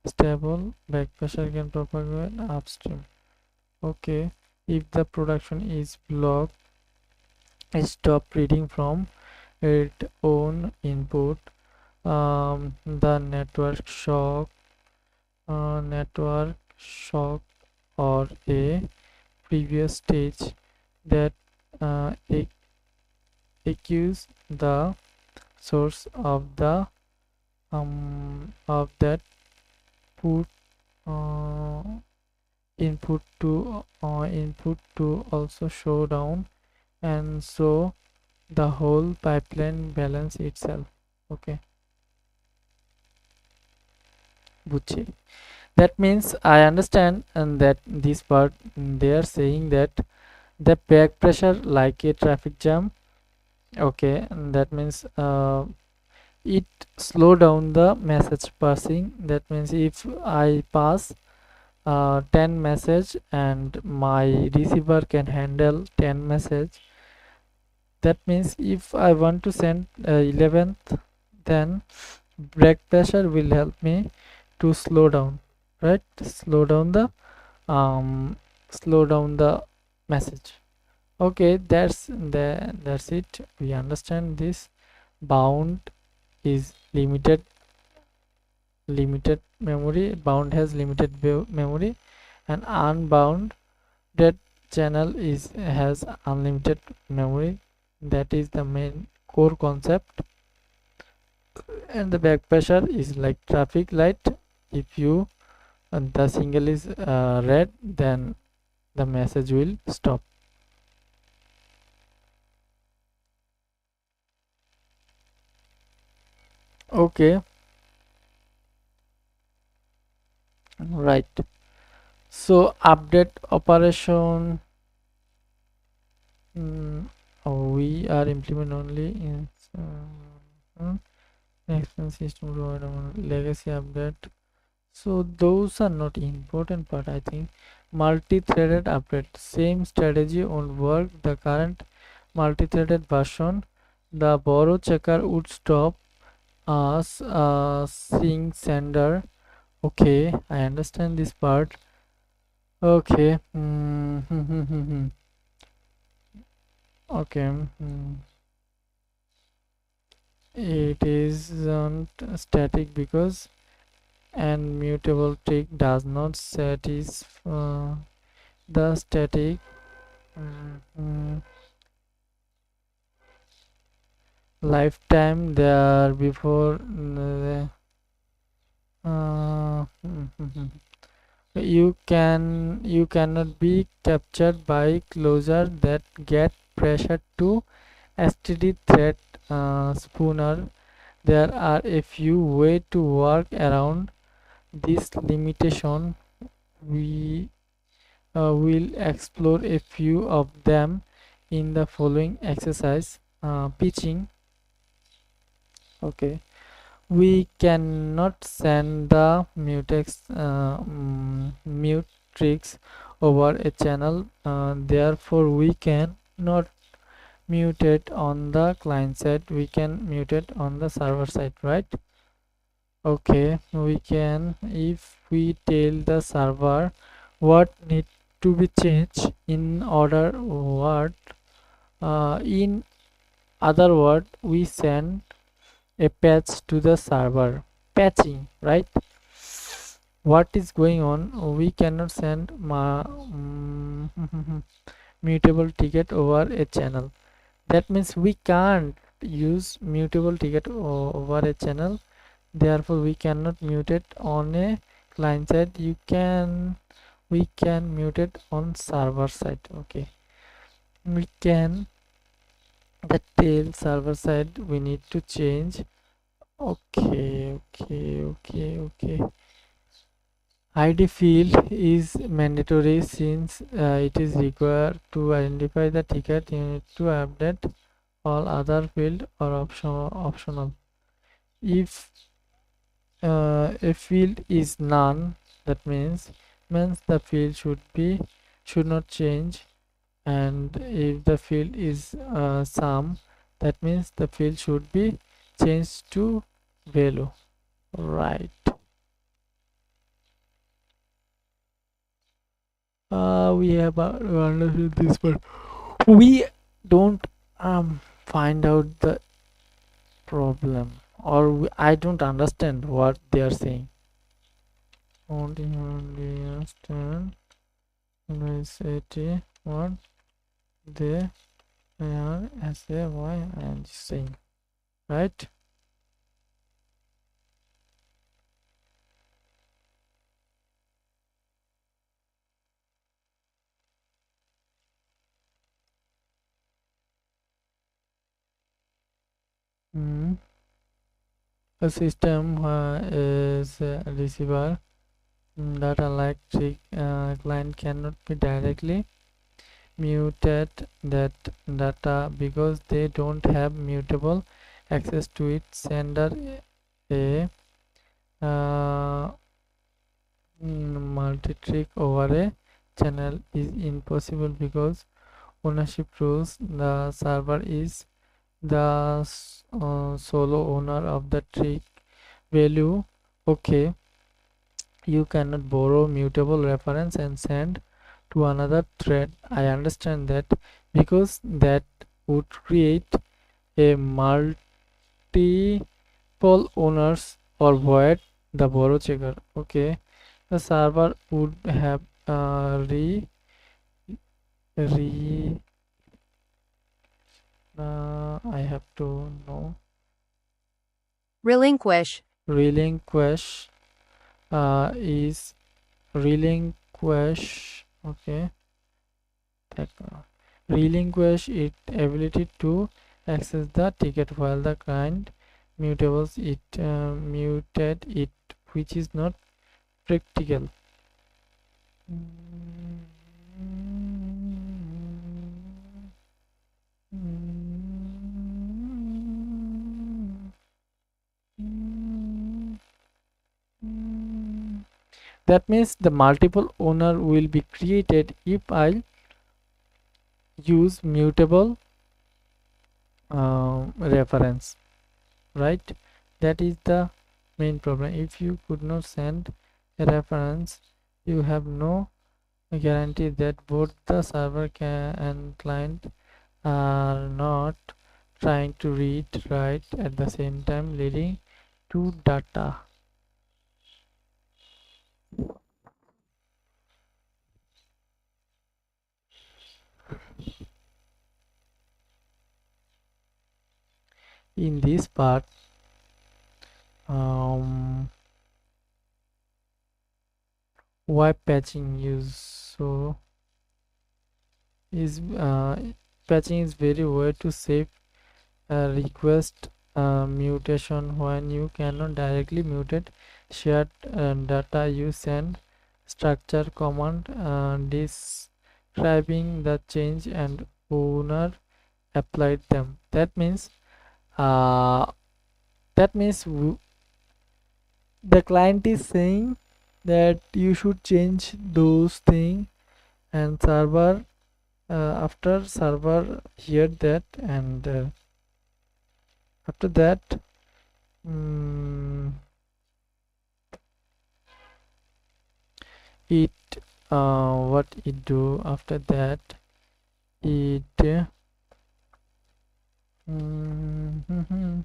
stable. Backpressure can propagate upstream. Okay, if the production is blocked, stop reading from its own input. The network shock or a previous stage that accuse the source of that put uh, input to also show down, and so the whole pipeline balance itself. Okay, Bucci. That means I understand and that this part they are saying that the back pressure like a traffic jam. Okay, and that means it slow down the message passing. That means if I pass 10 message and my receiver can handle 10 message, that means if I want to send 11th, then brake pressure will help me to slow down, right? Um slow down the message. Okay, that's it. We understand this. Bound is limited memory. Bound has limited memory, and unbound that channel is has unlimited memory. That is the main core concept. And the back pressure is like traffic light. If you the signal is red, then the message will stop. Okay, right. So update operation, mm, we are implement only in uh, expense system provider legacy update. So those are not important part. I think multi-threaded update, same strategy won't work. The current multi-threaded version, the borrow checker would stop us sync sender. Okay, I understand this part. Okay. Okay. It isn't static because and mutable tick does not satisfy the static mm, lifetime there before you cannot be captured by closure that get pressure to std thread spooner. There are a few ways to work around this limitation. We we'll explore a few of them in the following exercise. Pitching. Okay, we cannot send the mutex mutex over a channel, therefore we can not mute it on the client side, we can mute it on the server side, right? Okay, we can, if we tell the server what need to be changed, in order what, in other word, we send a patch to the server. Patching, right? What is going on? We cannot send mutable ticket over a channel. That means we can't use mutable ticket over a channel, therefore we cannot mute it on a client side. We can mute it on server side. Okay, we can, the tail server side we need to change. Okay. ID field is mandatory since it is required to identify the ticket. You need to update all other field or optional. If a field is none, that means the field should not change, and if the field is some, that means the field should be changed to value, right? We have understood this, but we don't find out the problem, or I don't understand what they are saying. Only understand university what they are as a why I am just saying, right? Mm. A system is a receiver data like trick client cannot be directly muted that data because they don't have mutable access to it. Sender a multi-trick over a channel is impossible because ownership rules. The server is the solo owner of the trick value. Okay, you cannot borrow mutable reference and send to another thread. I understand that, because that would create a multiple owners or void the borrow checker. Okay, the server would have re I have to know Relinquish. relinquish is relinquish. Okay, relinquish its ability to access the ticket while the client mutables it muted it, which is not practical. That means the multiple owner will be created if I use mutable reference, right? That is the main problem. If you could not send a reference, you have no guarantee that both the server and client are not trying to read write at the same time, leading to data. In this part, why patching use so is patching is very way to save request mutation when you cannot directly mutate shared data. You send structure command describing the change and owner applied them. Uh, that means the client is saying that you should change those things, and server after server hear that, and after that mm, it what it do after that, it mm,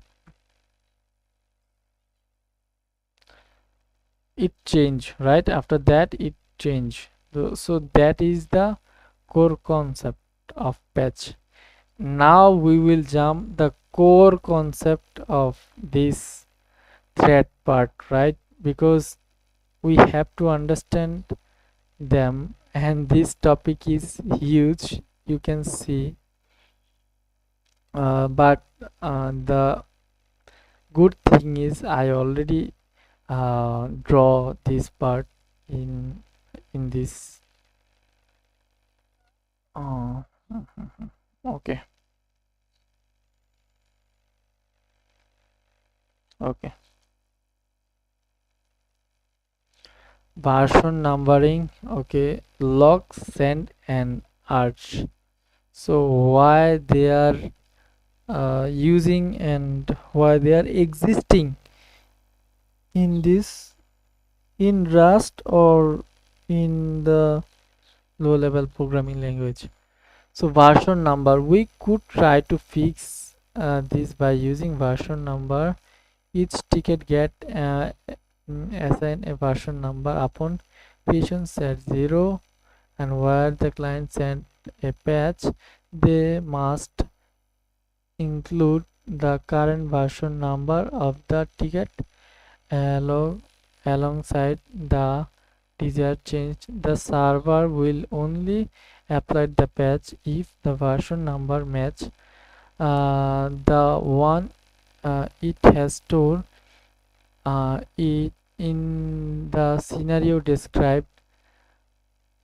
it change, right? After that it change. So that is the core concept of patch. Now we will jump the core concept of this thread part, right? Because we have to understand them, and this topic is huge, you can see, but the good thing is I already draw this part in this uh, okay, okay. Version numbering, okay. Log, send and arch. So why they are using and why they are existing in this, in Rust or in the low level programming language. So version number, we could try to fix this by using version number. Each ticket get assign a version number upon creation set 0, and where the client sent a patch, they must include the current version number of the ticket along alongside the desired change. The server will only apply the patch if the version number match the one it has stored. It in the scenario described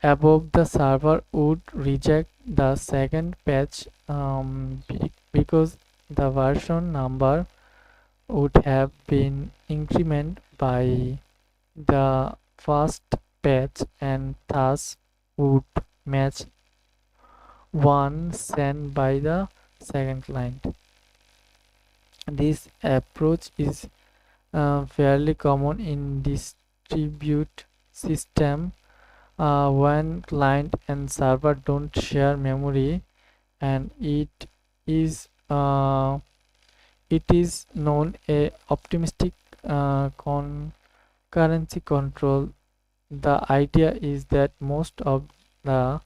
above, the server would reject the second patch because the version number would have been incremented by the first patch and thus would match one sent by the second client. This approach is fairly common in distribute system when client and server don't share memory, and uh, it is known a optimistic concurrency control. The idea is that most of the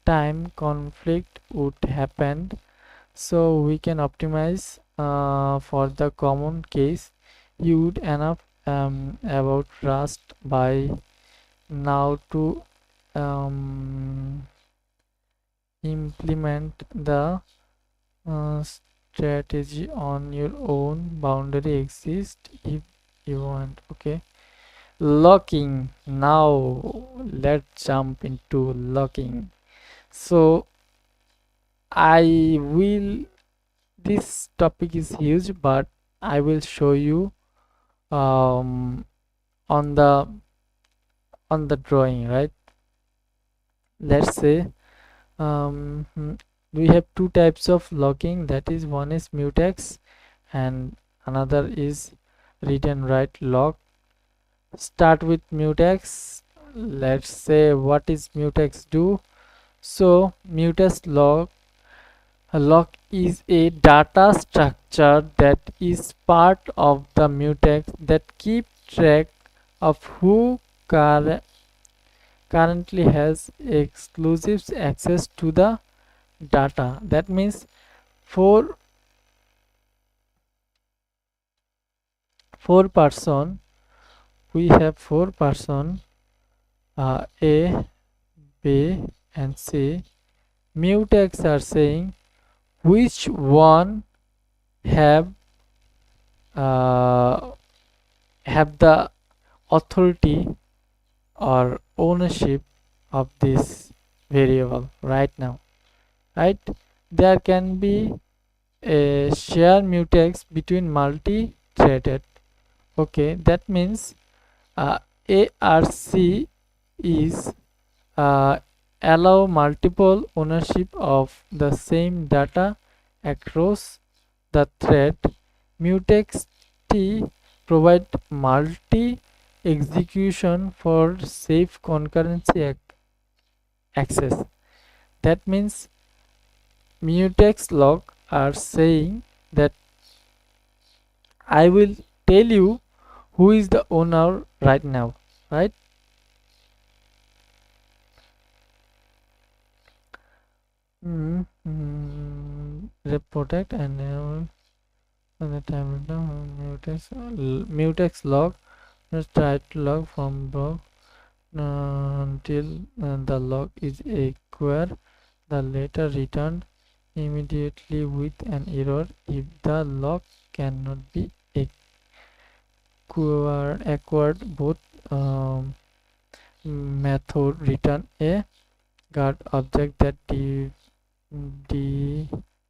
time conflict would happen, so we can optimize for the common case. You would enough about Rust by now to um, implement the strategy on your own. Boundary exists if you want. Okay, locking. Now let's jump into locking. So I will, this topic is huge, but I will show you um, on the drawing, right? Let's say we have two types of locking, that is one is mutex and another is read and write lock. Start with mutex. Let's say what is mutex do. So mutex lock is a data structure that is part of the mutex that keep track of who currently has exclusive access to the data. That means four four person, we have four person, A, B and C. Mutex are saying which one have uh, have the authority or ownership of this variable right now, right? There can be a share mutex between multi-threaded. Okay, that means ARC is allow multiple ownership of the same data across the thread. Mutex T provide multi execution for safe concurrency access. That means mutex log are saying that I will tell you who is the owner right now, right? Rep protect and the time mutex log. Let's try to log from log until the log is acquired. The later returned immediately with an error if the log cannot be acquired. Both method return a guard object that the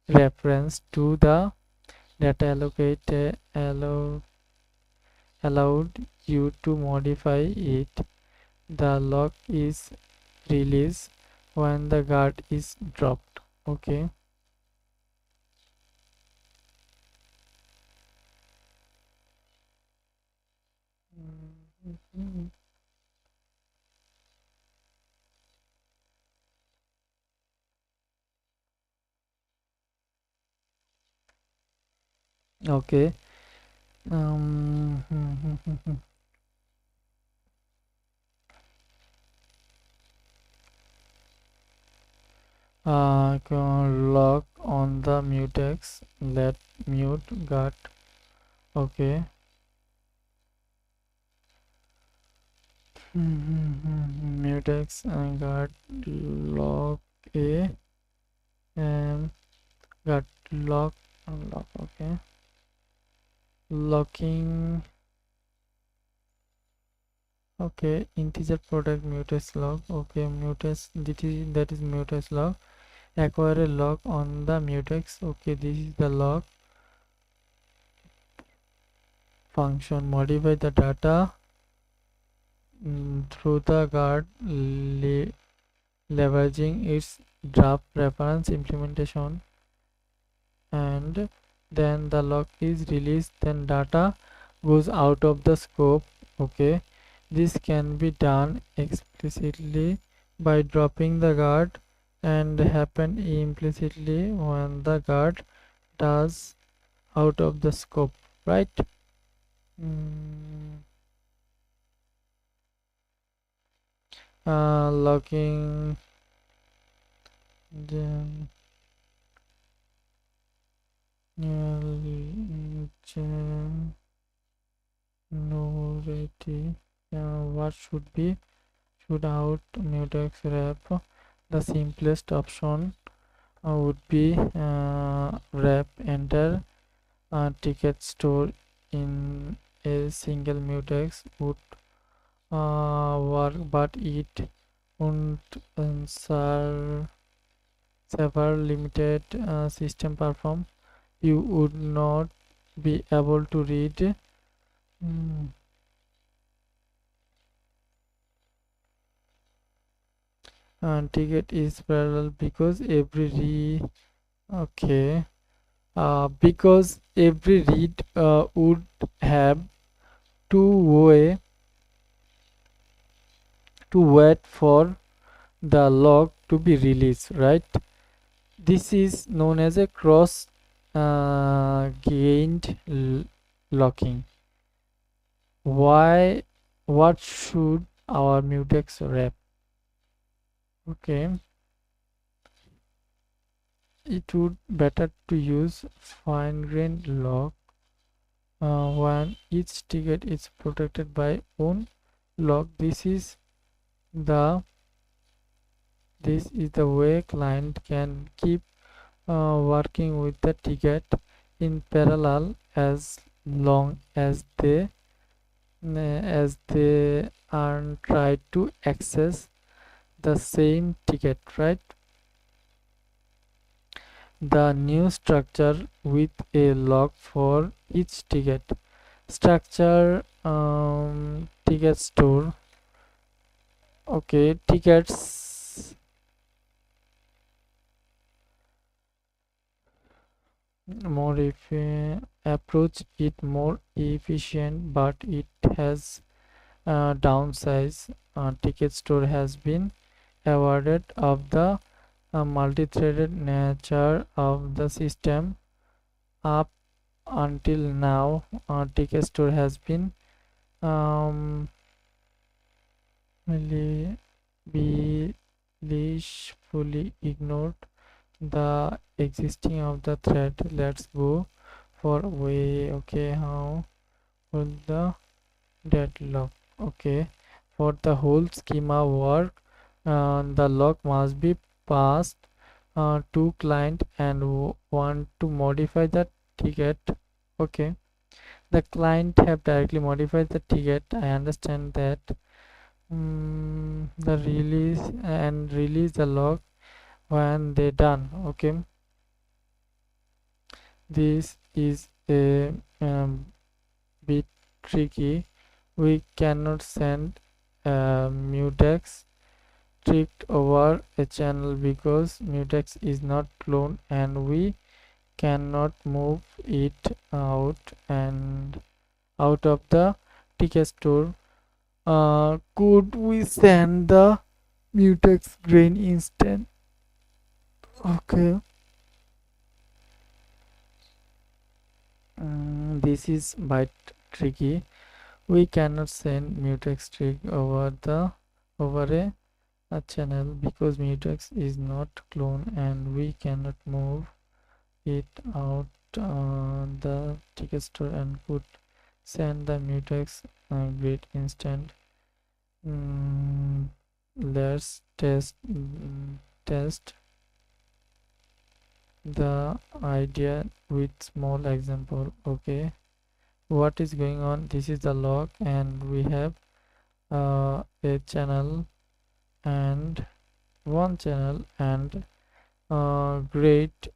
reference to the data allowed you to modify it. The lock is released when the guard is dropped. Okay. Okay. um, Lock on the mutex, let mute guard. Okay. Mutex and guard lock a and guard lock unlock. Okay. Locking. Okay, integer product mutex log. Okay, mutex, that is mutex log. Acquire a log on the mutex. Okay, this is the log function. Modify the data through the guard leveraging its draft reference implementation, and then the log is released, then data goes out of the scope. Okay, this can be done explicitly by dropping the guard and happen implicitly when the guard does out of the scope, right? mm, Logging then generality. What should out mutex wrap? The simplest option would be wrap enter ticket store in a single mutex would work, but it won't several limited system perform. You would not be able to read ticket is parallel because okay because every read would have two way to wait for the log to be released, right? This is known as a cross gained locking. Why? What should our mutex wrap? Okay, it would better to use fine-grained lock when each ticket is protected by own lock. The this is the way client can keep working with the ticket in parallel as long as they as they are try to access the same ticket, right? The new structure with a lock for each ticket. Structure ticket store. Okay, tickets more if approach it more efficient, but it has downsize. Ticket store has been awarded of the multi-threaded nature of the system. Up until now, ticket store has been um, fully ignored the existing of the thread. Let's go for way. Okay, how will the deadlock? Okay, for the whole schema work, the lock must be passed to client and want to modify the ticket. Okay, the client have directly modified the ticket. I understand that. The release the lock when they done. Okay, this is a bit tricky. We cannot send mutex tricked over a channel because mutex is not cloned, and we cannot move it out of the ticket store. Could we send the mutex grain instant? Okay. This is bit tricky. We cannot send mutex trick over a channel because mutex is not clone, and we cannot move it out the ticket store and could send the mutex grid instant. Let's test the idea with small example. Okay, what is going on? This is the log, and we have a channel and one channel and grade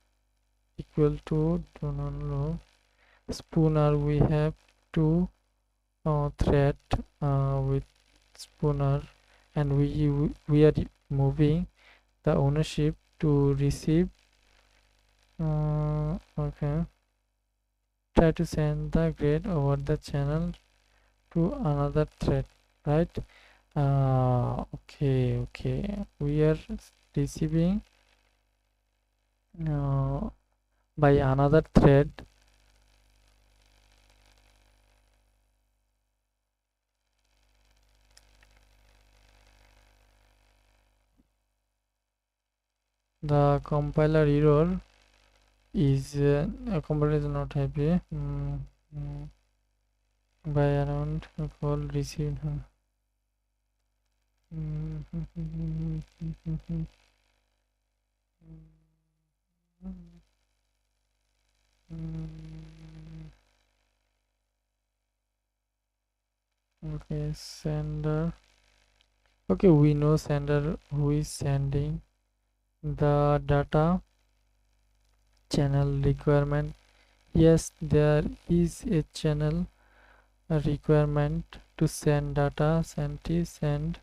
equal to no spooner. We have two thread with spooner, and we are moving the ownership to receive. Okay, try to send the grade over the channel to another thread, right? Okay, we are receiving by another thread the compiler error is compiler is not happy by around call received. Okay, sender. Okay, we know sender who is sending the data. Channel requirement. Yes, there is a channel requirement to send data. Send is send,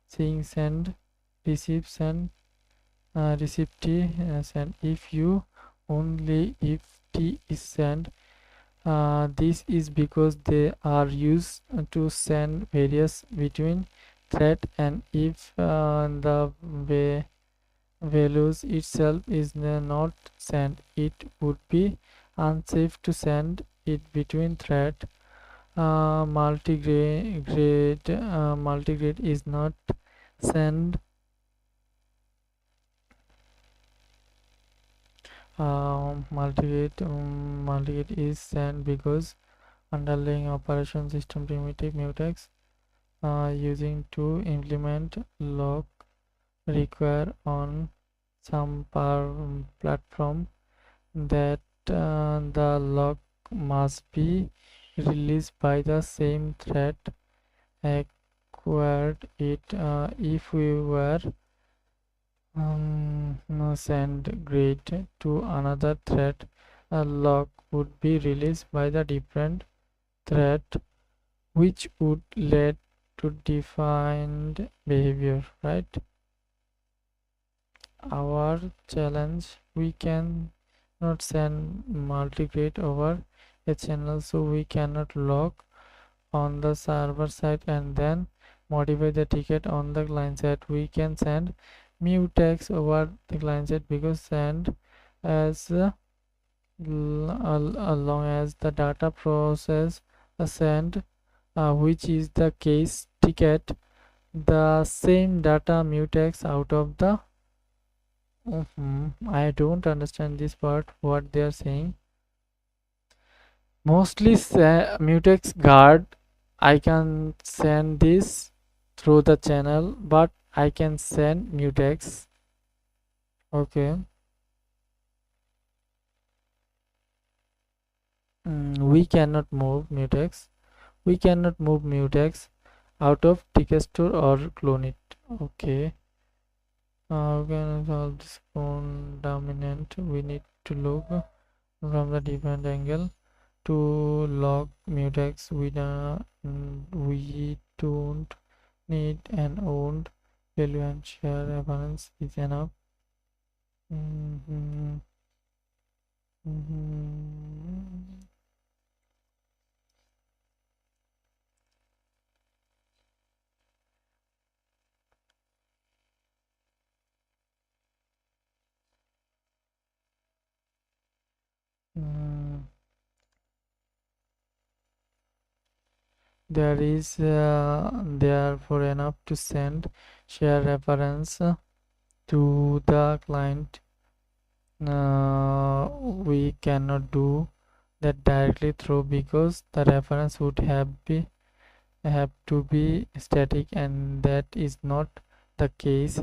seeing send, receive send, receive t send. If you only if t is send, this is because they are used to send various between thread, and if the values itself is not sent, it would be unsafe to send it between thread. Multigrade is not send. Multigrade is sent because underlying operation system primitive mutex using to implement lock require on some platform that the lock must be released by the same thread acquired it. If we were send grade to another thread, a lock would be released by the different thread, which would lead to defined behavior, right? Our challenge, we can not send multi-grade over a channel, so we cannot lock on the server side and then modify the ticket on the client side. We can send mutex over the client side because send as long as the data process send, which is the case ticket, the same data mutex out of the I don't understand this part what they are saying. Mostly mutex guard, I can send this through the channel, but I can send mutex. Okay. We cannot move mutex. We cannot move mutex out of ticket store or clone it. Okay. We can solve this phone dominant. We need to look from the different angle to lock mutex. We don't need an owned value and share reference is enough. Mhm, mhm. Mm, there is therefore enough to send share reference to the client. We cannot do that directly through because the reference would have to be static, and that is not the case.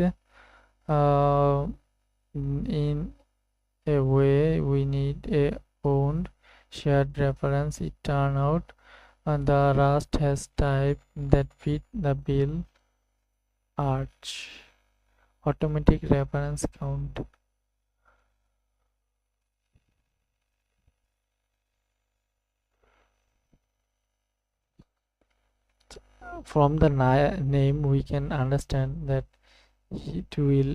In a way, we need a owned shared reference. It turn out and the Rust has type that fit the bill. Arch automatic reference count. From the name we can understand that it will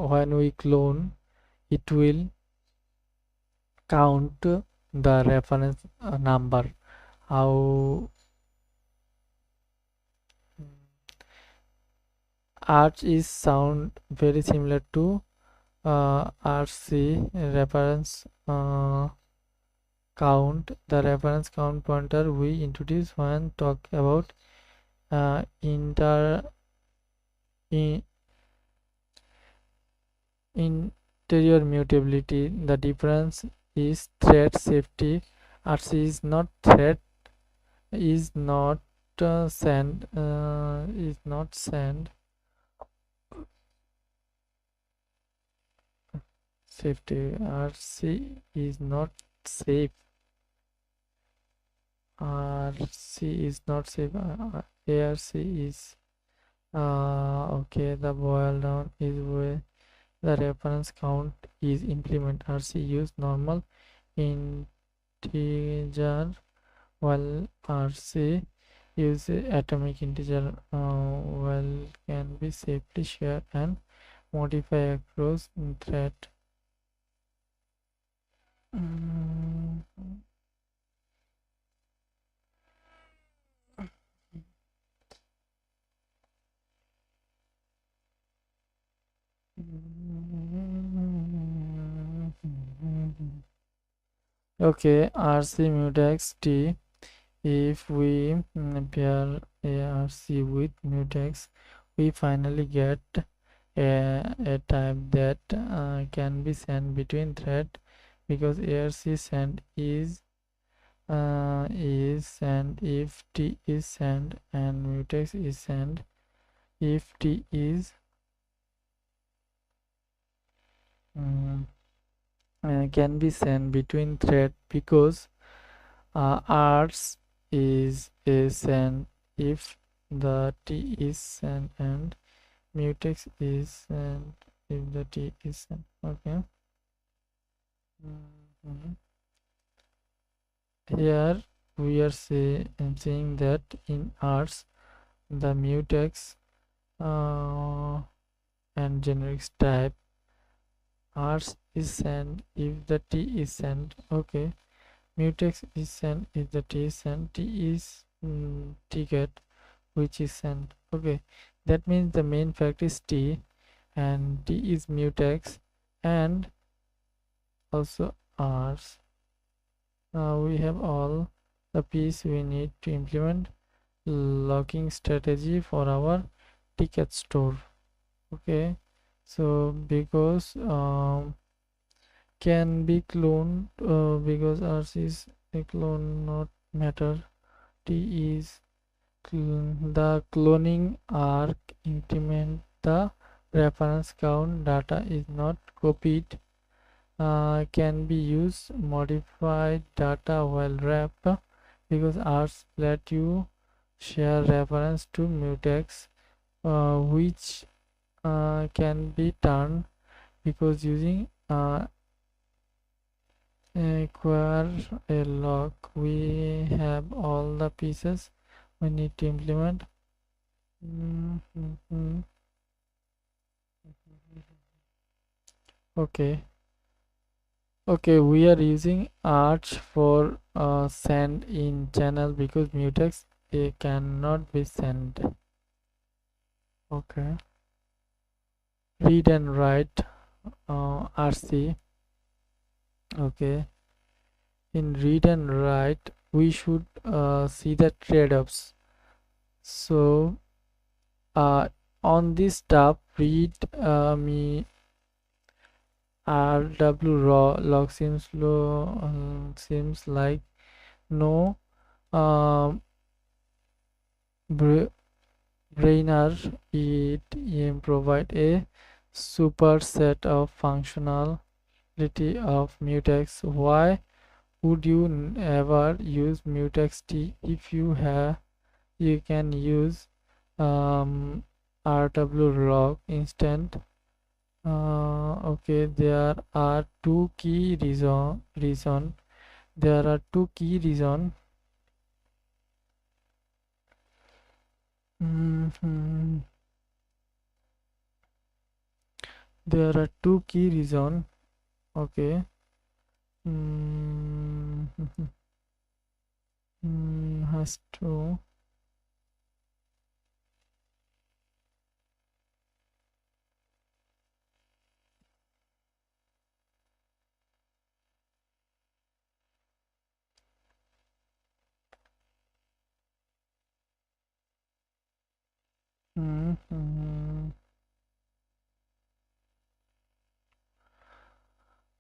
when we clone, it will count the reference number. How Arch is sound very similar to RC reference count, the reference count pointer we introduced when talk about inter in, interior mutability. The difference is thread safety. RC is not send safety. RC is not safe. RC is not safe. ARC is okay. The boil down is where the reference count is implement. RC use normal integer while RC use atomic integer. Well, can be safely shared and modify across thread. Mm, Okay, RC mutex T. If we pair ARC with mutex, we finally get a type that can be sent between thread because ARC send is send if T is send and mutex is send if T is can be sent between thread because Arts is a send if the T is sent, and mutex is sent if the T is sent. Okay. Mhm. Here we are saying that in arts the mutex and generics type arts is sent if the T is sent. Okay. Mutex is sent if the T is sent. T is ticket which is sent. Okay, that means the main fact is T and T is mutex and also ours. Now we have all the piece we need to implement locking strategy for our ticket store. Okay, so because can be cloned because ours is a clone not matter. T is the cloning arc increment the reference count data is not copied can be used modified data while wrap because ours let you share reference to mutex which can be done because using acquire a lock we have all the pieces we need to implement. Okay. Okay, we are using arch for send in channel because mutex cannot be sent. Okay. Read and write RC. Okay. In read and write, we should see the trade-offs. So on this tab, read me RW raw log seems low seems like no um, brainer it provide a superset of functionality of mutex. Why would you ever use mutex t if you can use rw log instant. Okay, there are two key reason there are two key reason. Mhm. There are two key reason. Okay. Mm, has to.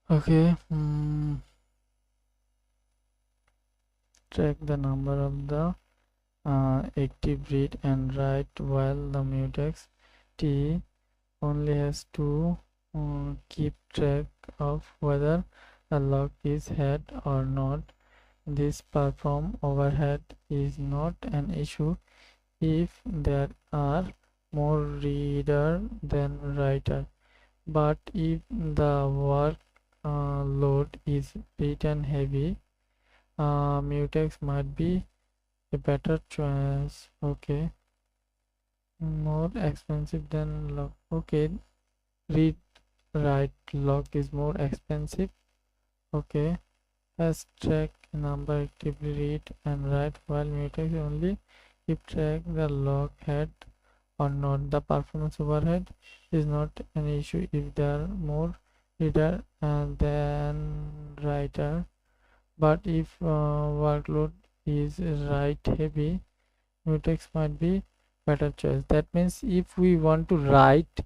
Okay. Track the number of the active read and write while the mutex T only has to keep track of whether the lock is head or not. This perform overhead is not an issue if there are more reader than writer, but if the work load is written heavy, mutex might be a better choice. Okay, more expensive than lock. Okay, read write lock is more expensive. Okay, as track number actively read and write while mutex only keep track the log head or not. The performance overhead is not an issue if there are more reader than writer, but if workload is write heavy, mutex might be better choice. That means if we want to write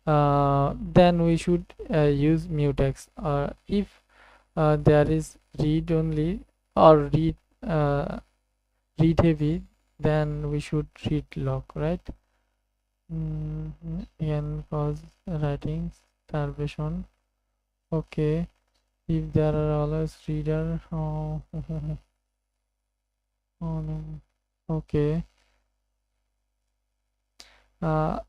then we should use mutex, or if there is read only or read heavy, then we should read log, right? Can cause writing starvation. Okay, if there are always reader Okay. uh,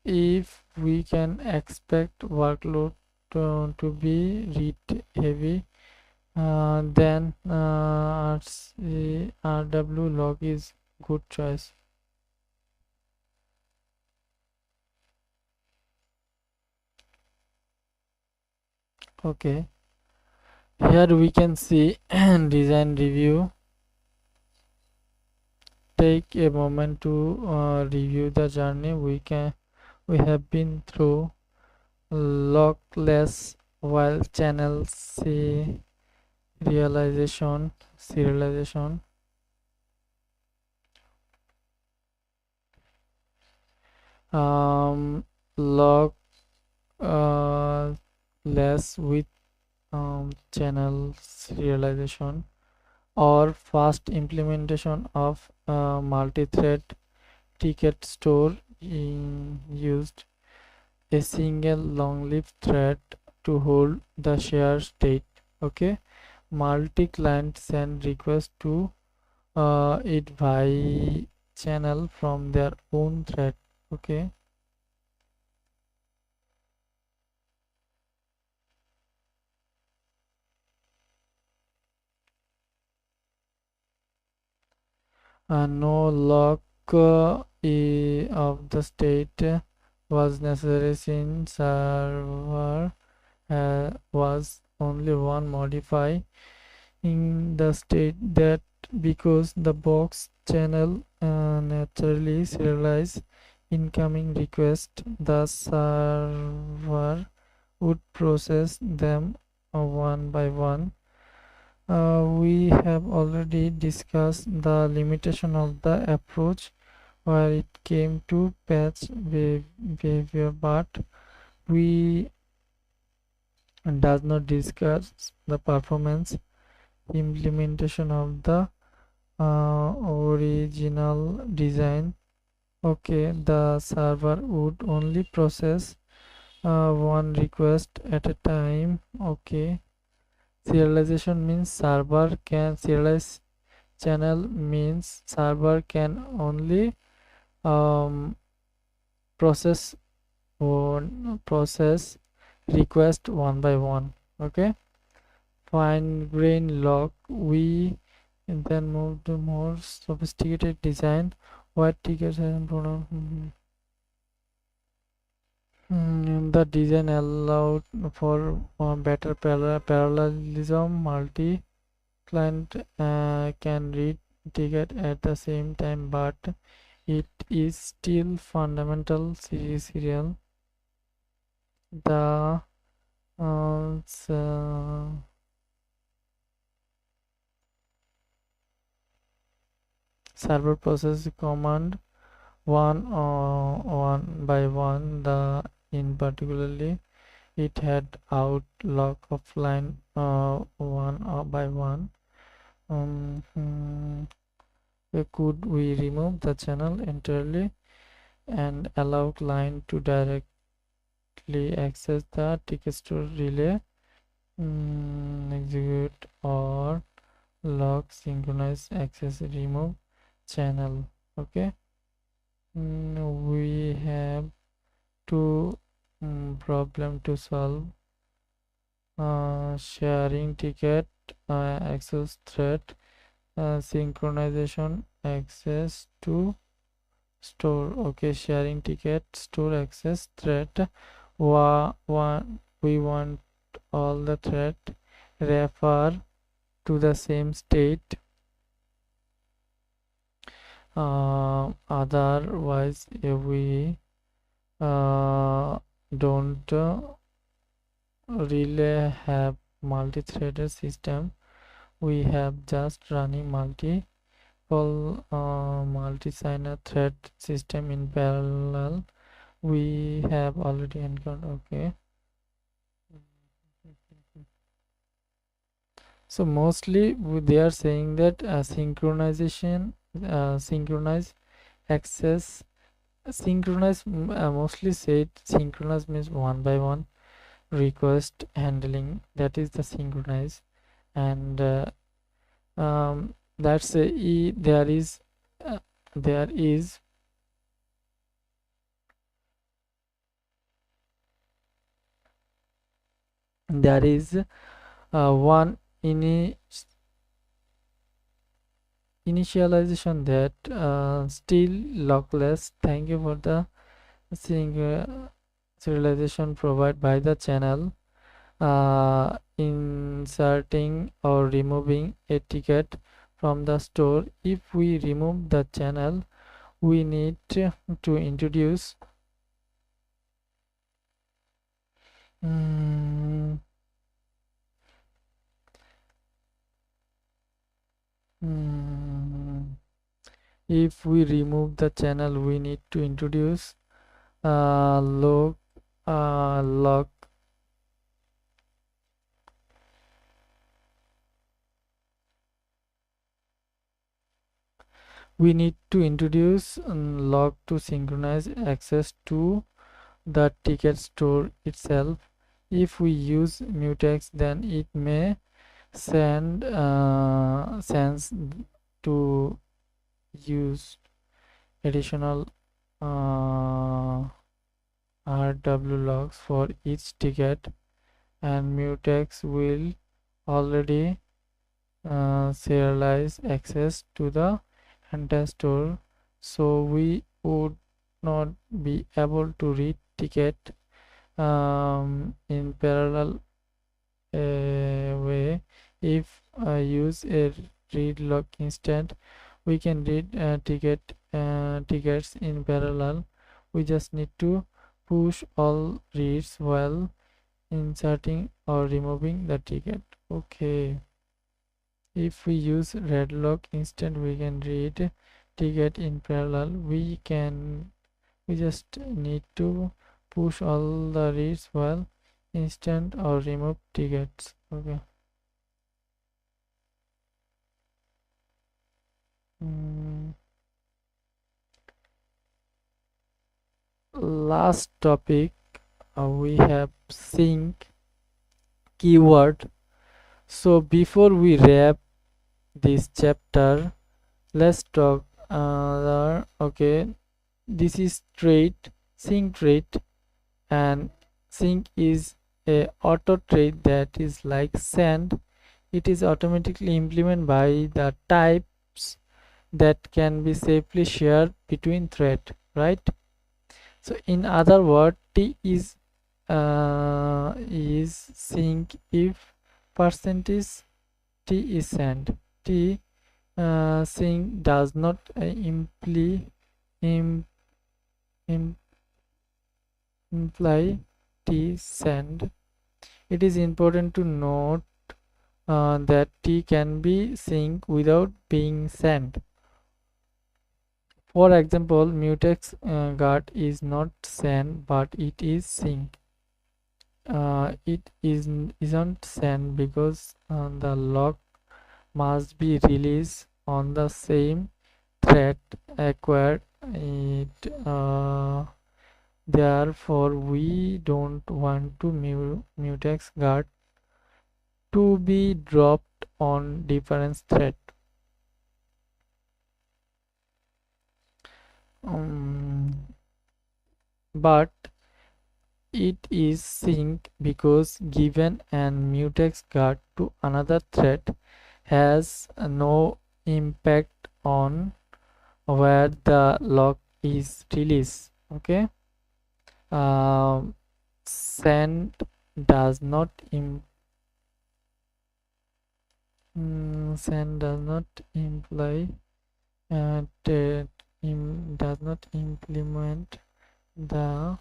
if we can expect workload to be read heavy, then RW log is good choice. Okay, here we can see design review. Take a moment to review the journey we have been through. Lockless while channel serialization, um, log less with channel serialization, or fast implementation of multi-thread ticket store used a single long-lived thread to hold the share state. Okay, multi-client send request to it by channel from their own thread. Okay. No lock of the state was necessary since server was only one modify in the state that because the box channel naturally serialize incoming request, the server would process them one by one. We have already discussed the limitation of the approach where it came to patch behavior, but we does not discuss the performance implementation of the original design. Okay, the server would only process one request at a time. Okay, serialization means server can serialize channel means server can only um, process process request one by one. Okay, fine grain lock. We then move to more sophisticated design. What tickets and pronoun. The design allowed for better parallelism. Multi-client can read ticket at the same time, but it is still fundamental serial. The server process command one by one. The in particularly it had out lock offline one by one. Could we remove the channel entirely and allow client to directly access the ticket store relay, execute or lock synchronize access remove channel? Okay. We have two problem to solve. Sharing ticket access thread, synchronization access to store. Okay, sharing ticket store access thread. We want all the thread refer to the same state. Otherwise we don't really have multi-threaded system. We have just running multiple multi-signer thread system in parallel. We have already encountered. Okay, so mostly they are saying that synchronization synchronize access synchronize mostly said synchronize means one by one request handling, that is the synchronize. And let's say there is uh, there is there is one initialization that still lockless. Thank you for the serialization provided by the channel. Inserting or removing a ticket from the store. If we remove the channel, we need to introduce mm, mm, if we remove the channel, we need to introduce log log. We need to introduce log to synchronize access to the ticket store itself. If we use mutex, then it may sends to use additional RW logs for each ticket, and mutex will already serialize access to the entire store, so we would not be able to read ticket in parallel way. If I use a read log instant, we can read tickets in parallel. We just need to push all reads while inserting or removing the ticket. Okay, if we use read log instant, we can read ticket in parallel. We just need to push all the reads while instant or remove tickets. Okay. Mm, Last topic, we have sync keyword. So before we wrap this chapter, let's talk okay, this is trait, sync trait, and sync is a auto trait that is like send. It is automatically implemented by the types that can be safely shared between thread, right? So in other words, T is sync if percentage T is send. T sync does not im, im, imply T send. It is important to note that T can be sync without being sent. For example, mutex guard is not send, but it is sync. It isn't sent because the lock must be released on the same thread acquired it. Therefore, we don't want to mutex guard to be dropped on different thread. But it is sync because given an mutex guard to another thread has no impact on where the lock is released. Okay. um, Send does not send does not imply does not implement the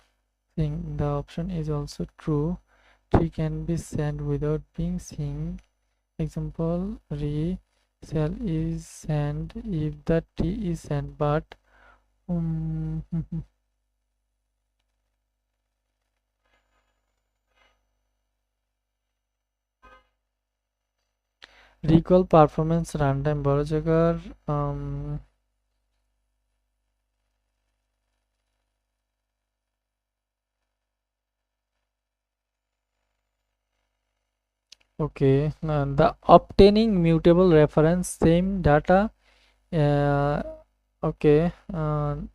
thing. The option is also true. Tree can be sent without being seen. Example, re cell is sent if the tree is sent, but um, recall performance runtime বড় জায়গার Okay, the obtaining mutable reference same data. uh, okay,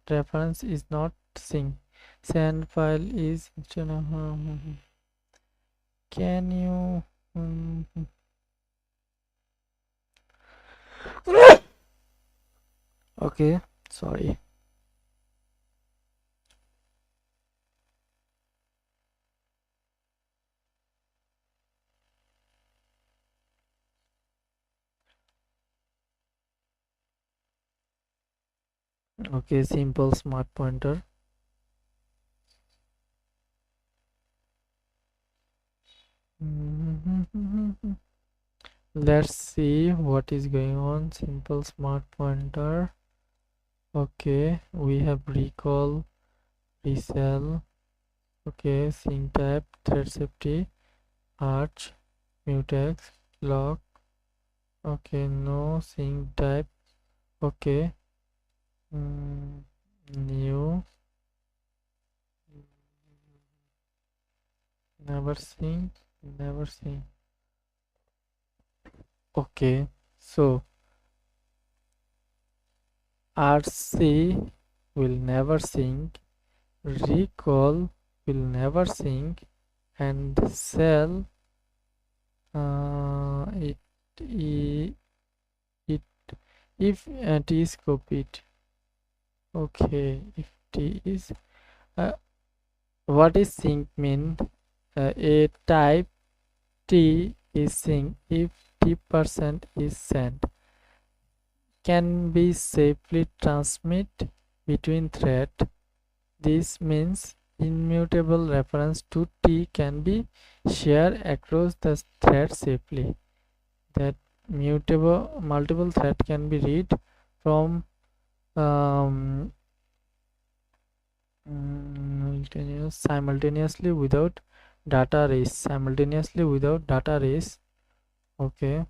reference is not sync. Send file is can you okay, sorry. Okay, simple smart pointer. Let's see what is going on. Simple smart pointer. Okay, we have recall, resell. Okay, sync type, thread safety, arch, mutex, lock. Okay, no sync type. Okay, new, never sync, never sync. Okay, so RC will never sync, recall will never sync, and sell it, it if t is copied. Okay, if t is uh, what is sync mean? A type t is sync if t% is sent, can be safely transmit between thread. This means immutable reference to t can be shared across the thread safely. That mutable multiple thread can be read from um, simultaneously without data race. Simultaneously without data race. Okay.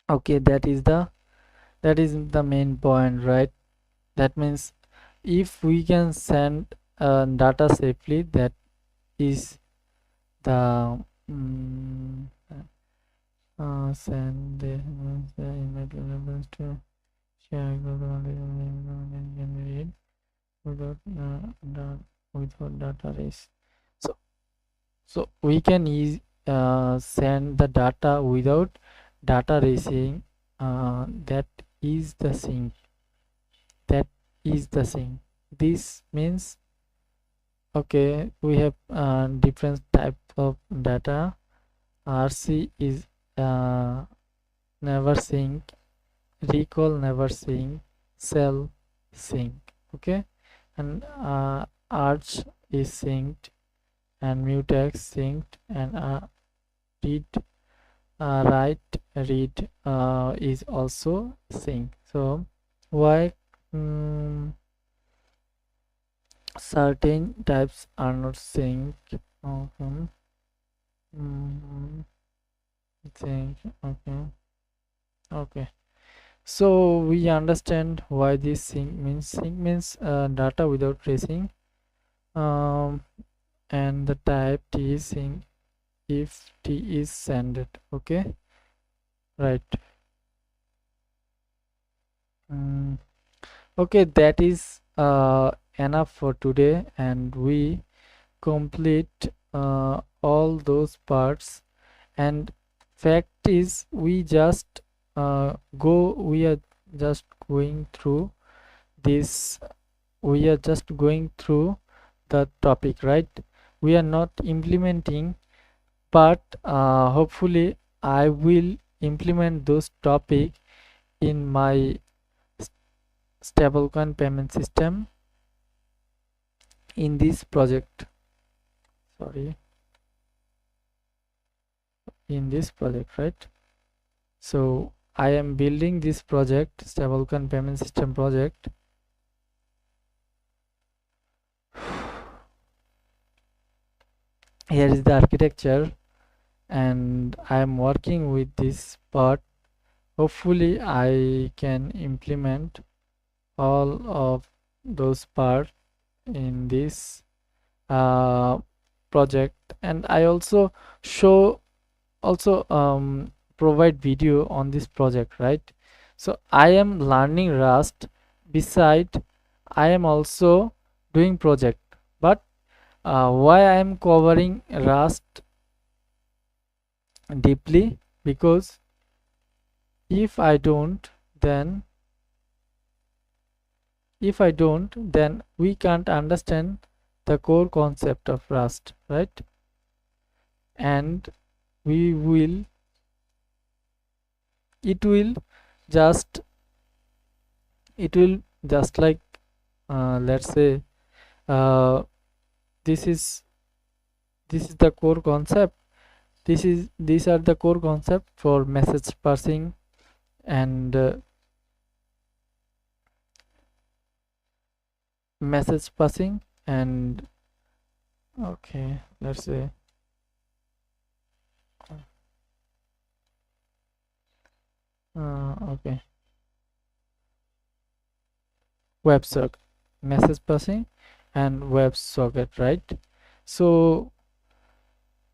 Okay, that is the main point, right? That means if we can send data safely, that is the send the email reference to share can be read without without data race. So we can send the data without data racing. That is the sync. That is the sync. This means okay, we have different type of data. RC is uh, never sync, recall never sync, cell sync. Okay, and arch is synced, and mutex synced, and read write read is also synced. So why certain types are not synced? Okay. Sync. Okay. Okay. So we understand why this sync means. Sync means data without tracing. Um, and the type T is sync if T is sended. Okay, right. Mm, okay, that is enough for today, and we complete all those parts. And fact is, we are just going through this. We are just going through the topic, right? We are not implementing, but hopefully I will implement those topic in my stablecoin payment system in this project. Sorry, in this project, right? So I am building this project, stablecoin payment system project. Here is the architecture. and I am working with this part. Hopefully I can implement all of those parts in this uh, project, and I also show also provide video on this project, right? So I am learning Rust, beside I am also doing project. But why I am covering Rust deeply? Because if I don't, then then we can't understand the core concept of Rust, right? And we will it will just it will just like let's say uh, this is the core concept. These are the core concept for message passing and message passing and okay, let's say okay, WebSocket, message passing and WebSocket, right? So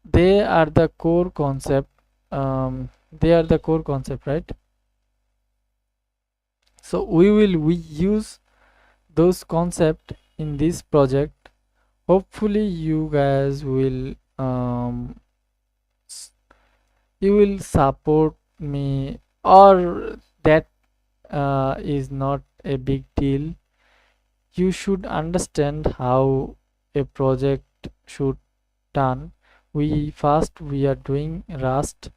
they are the core concept. They are the core concept, right? So we use those concept in this project. Hopefully you guys will you will support me, or that is not a big deal. You should understand how a project should done. We are doing Rust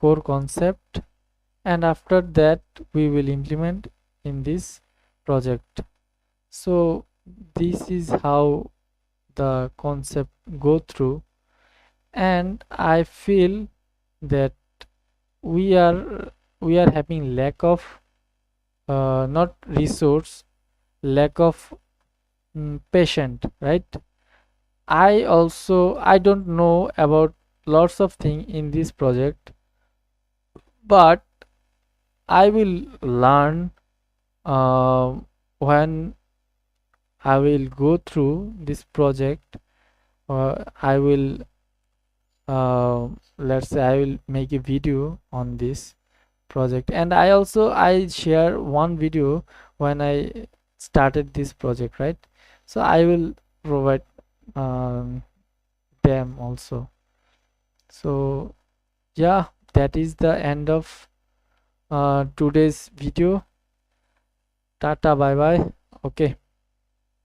core concept, and after that we will implement in this project. So this is how the concept go through, and I feel that we are having lack of not resource, lack of patient, right? I don't know about lots of things in this project, but I will learn uh, when I will go through this project. I will let's say I will make a video on this project, and I share one video when I started this project, right? So I will provide um, them also. So yeah, that is the end of today's video. Tata, bye bye. Okay.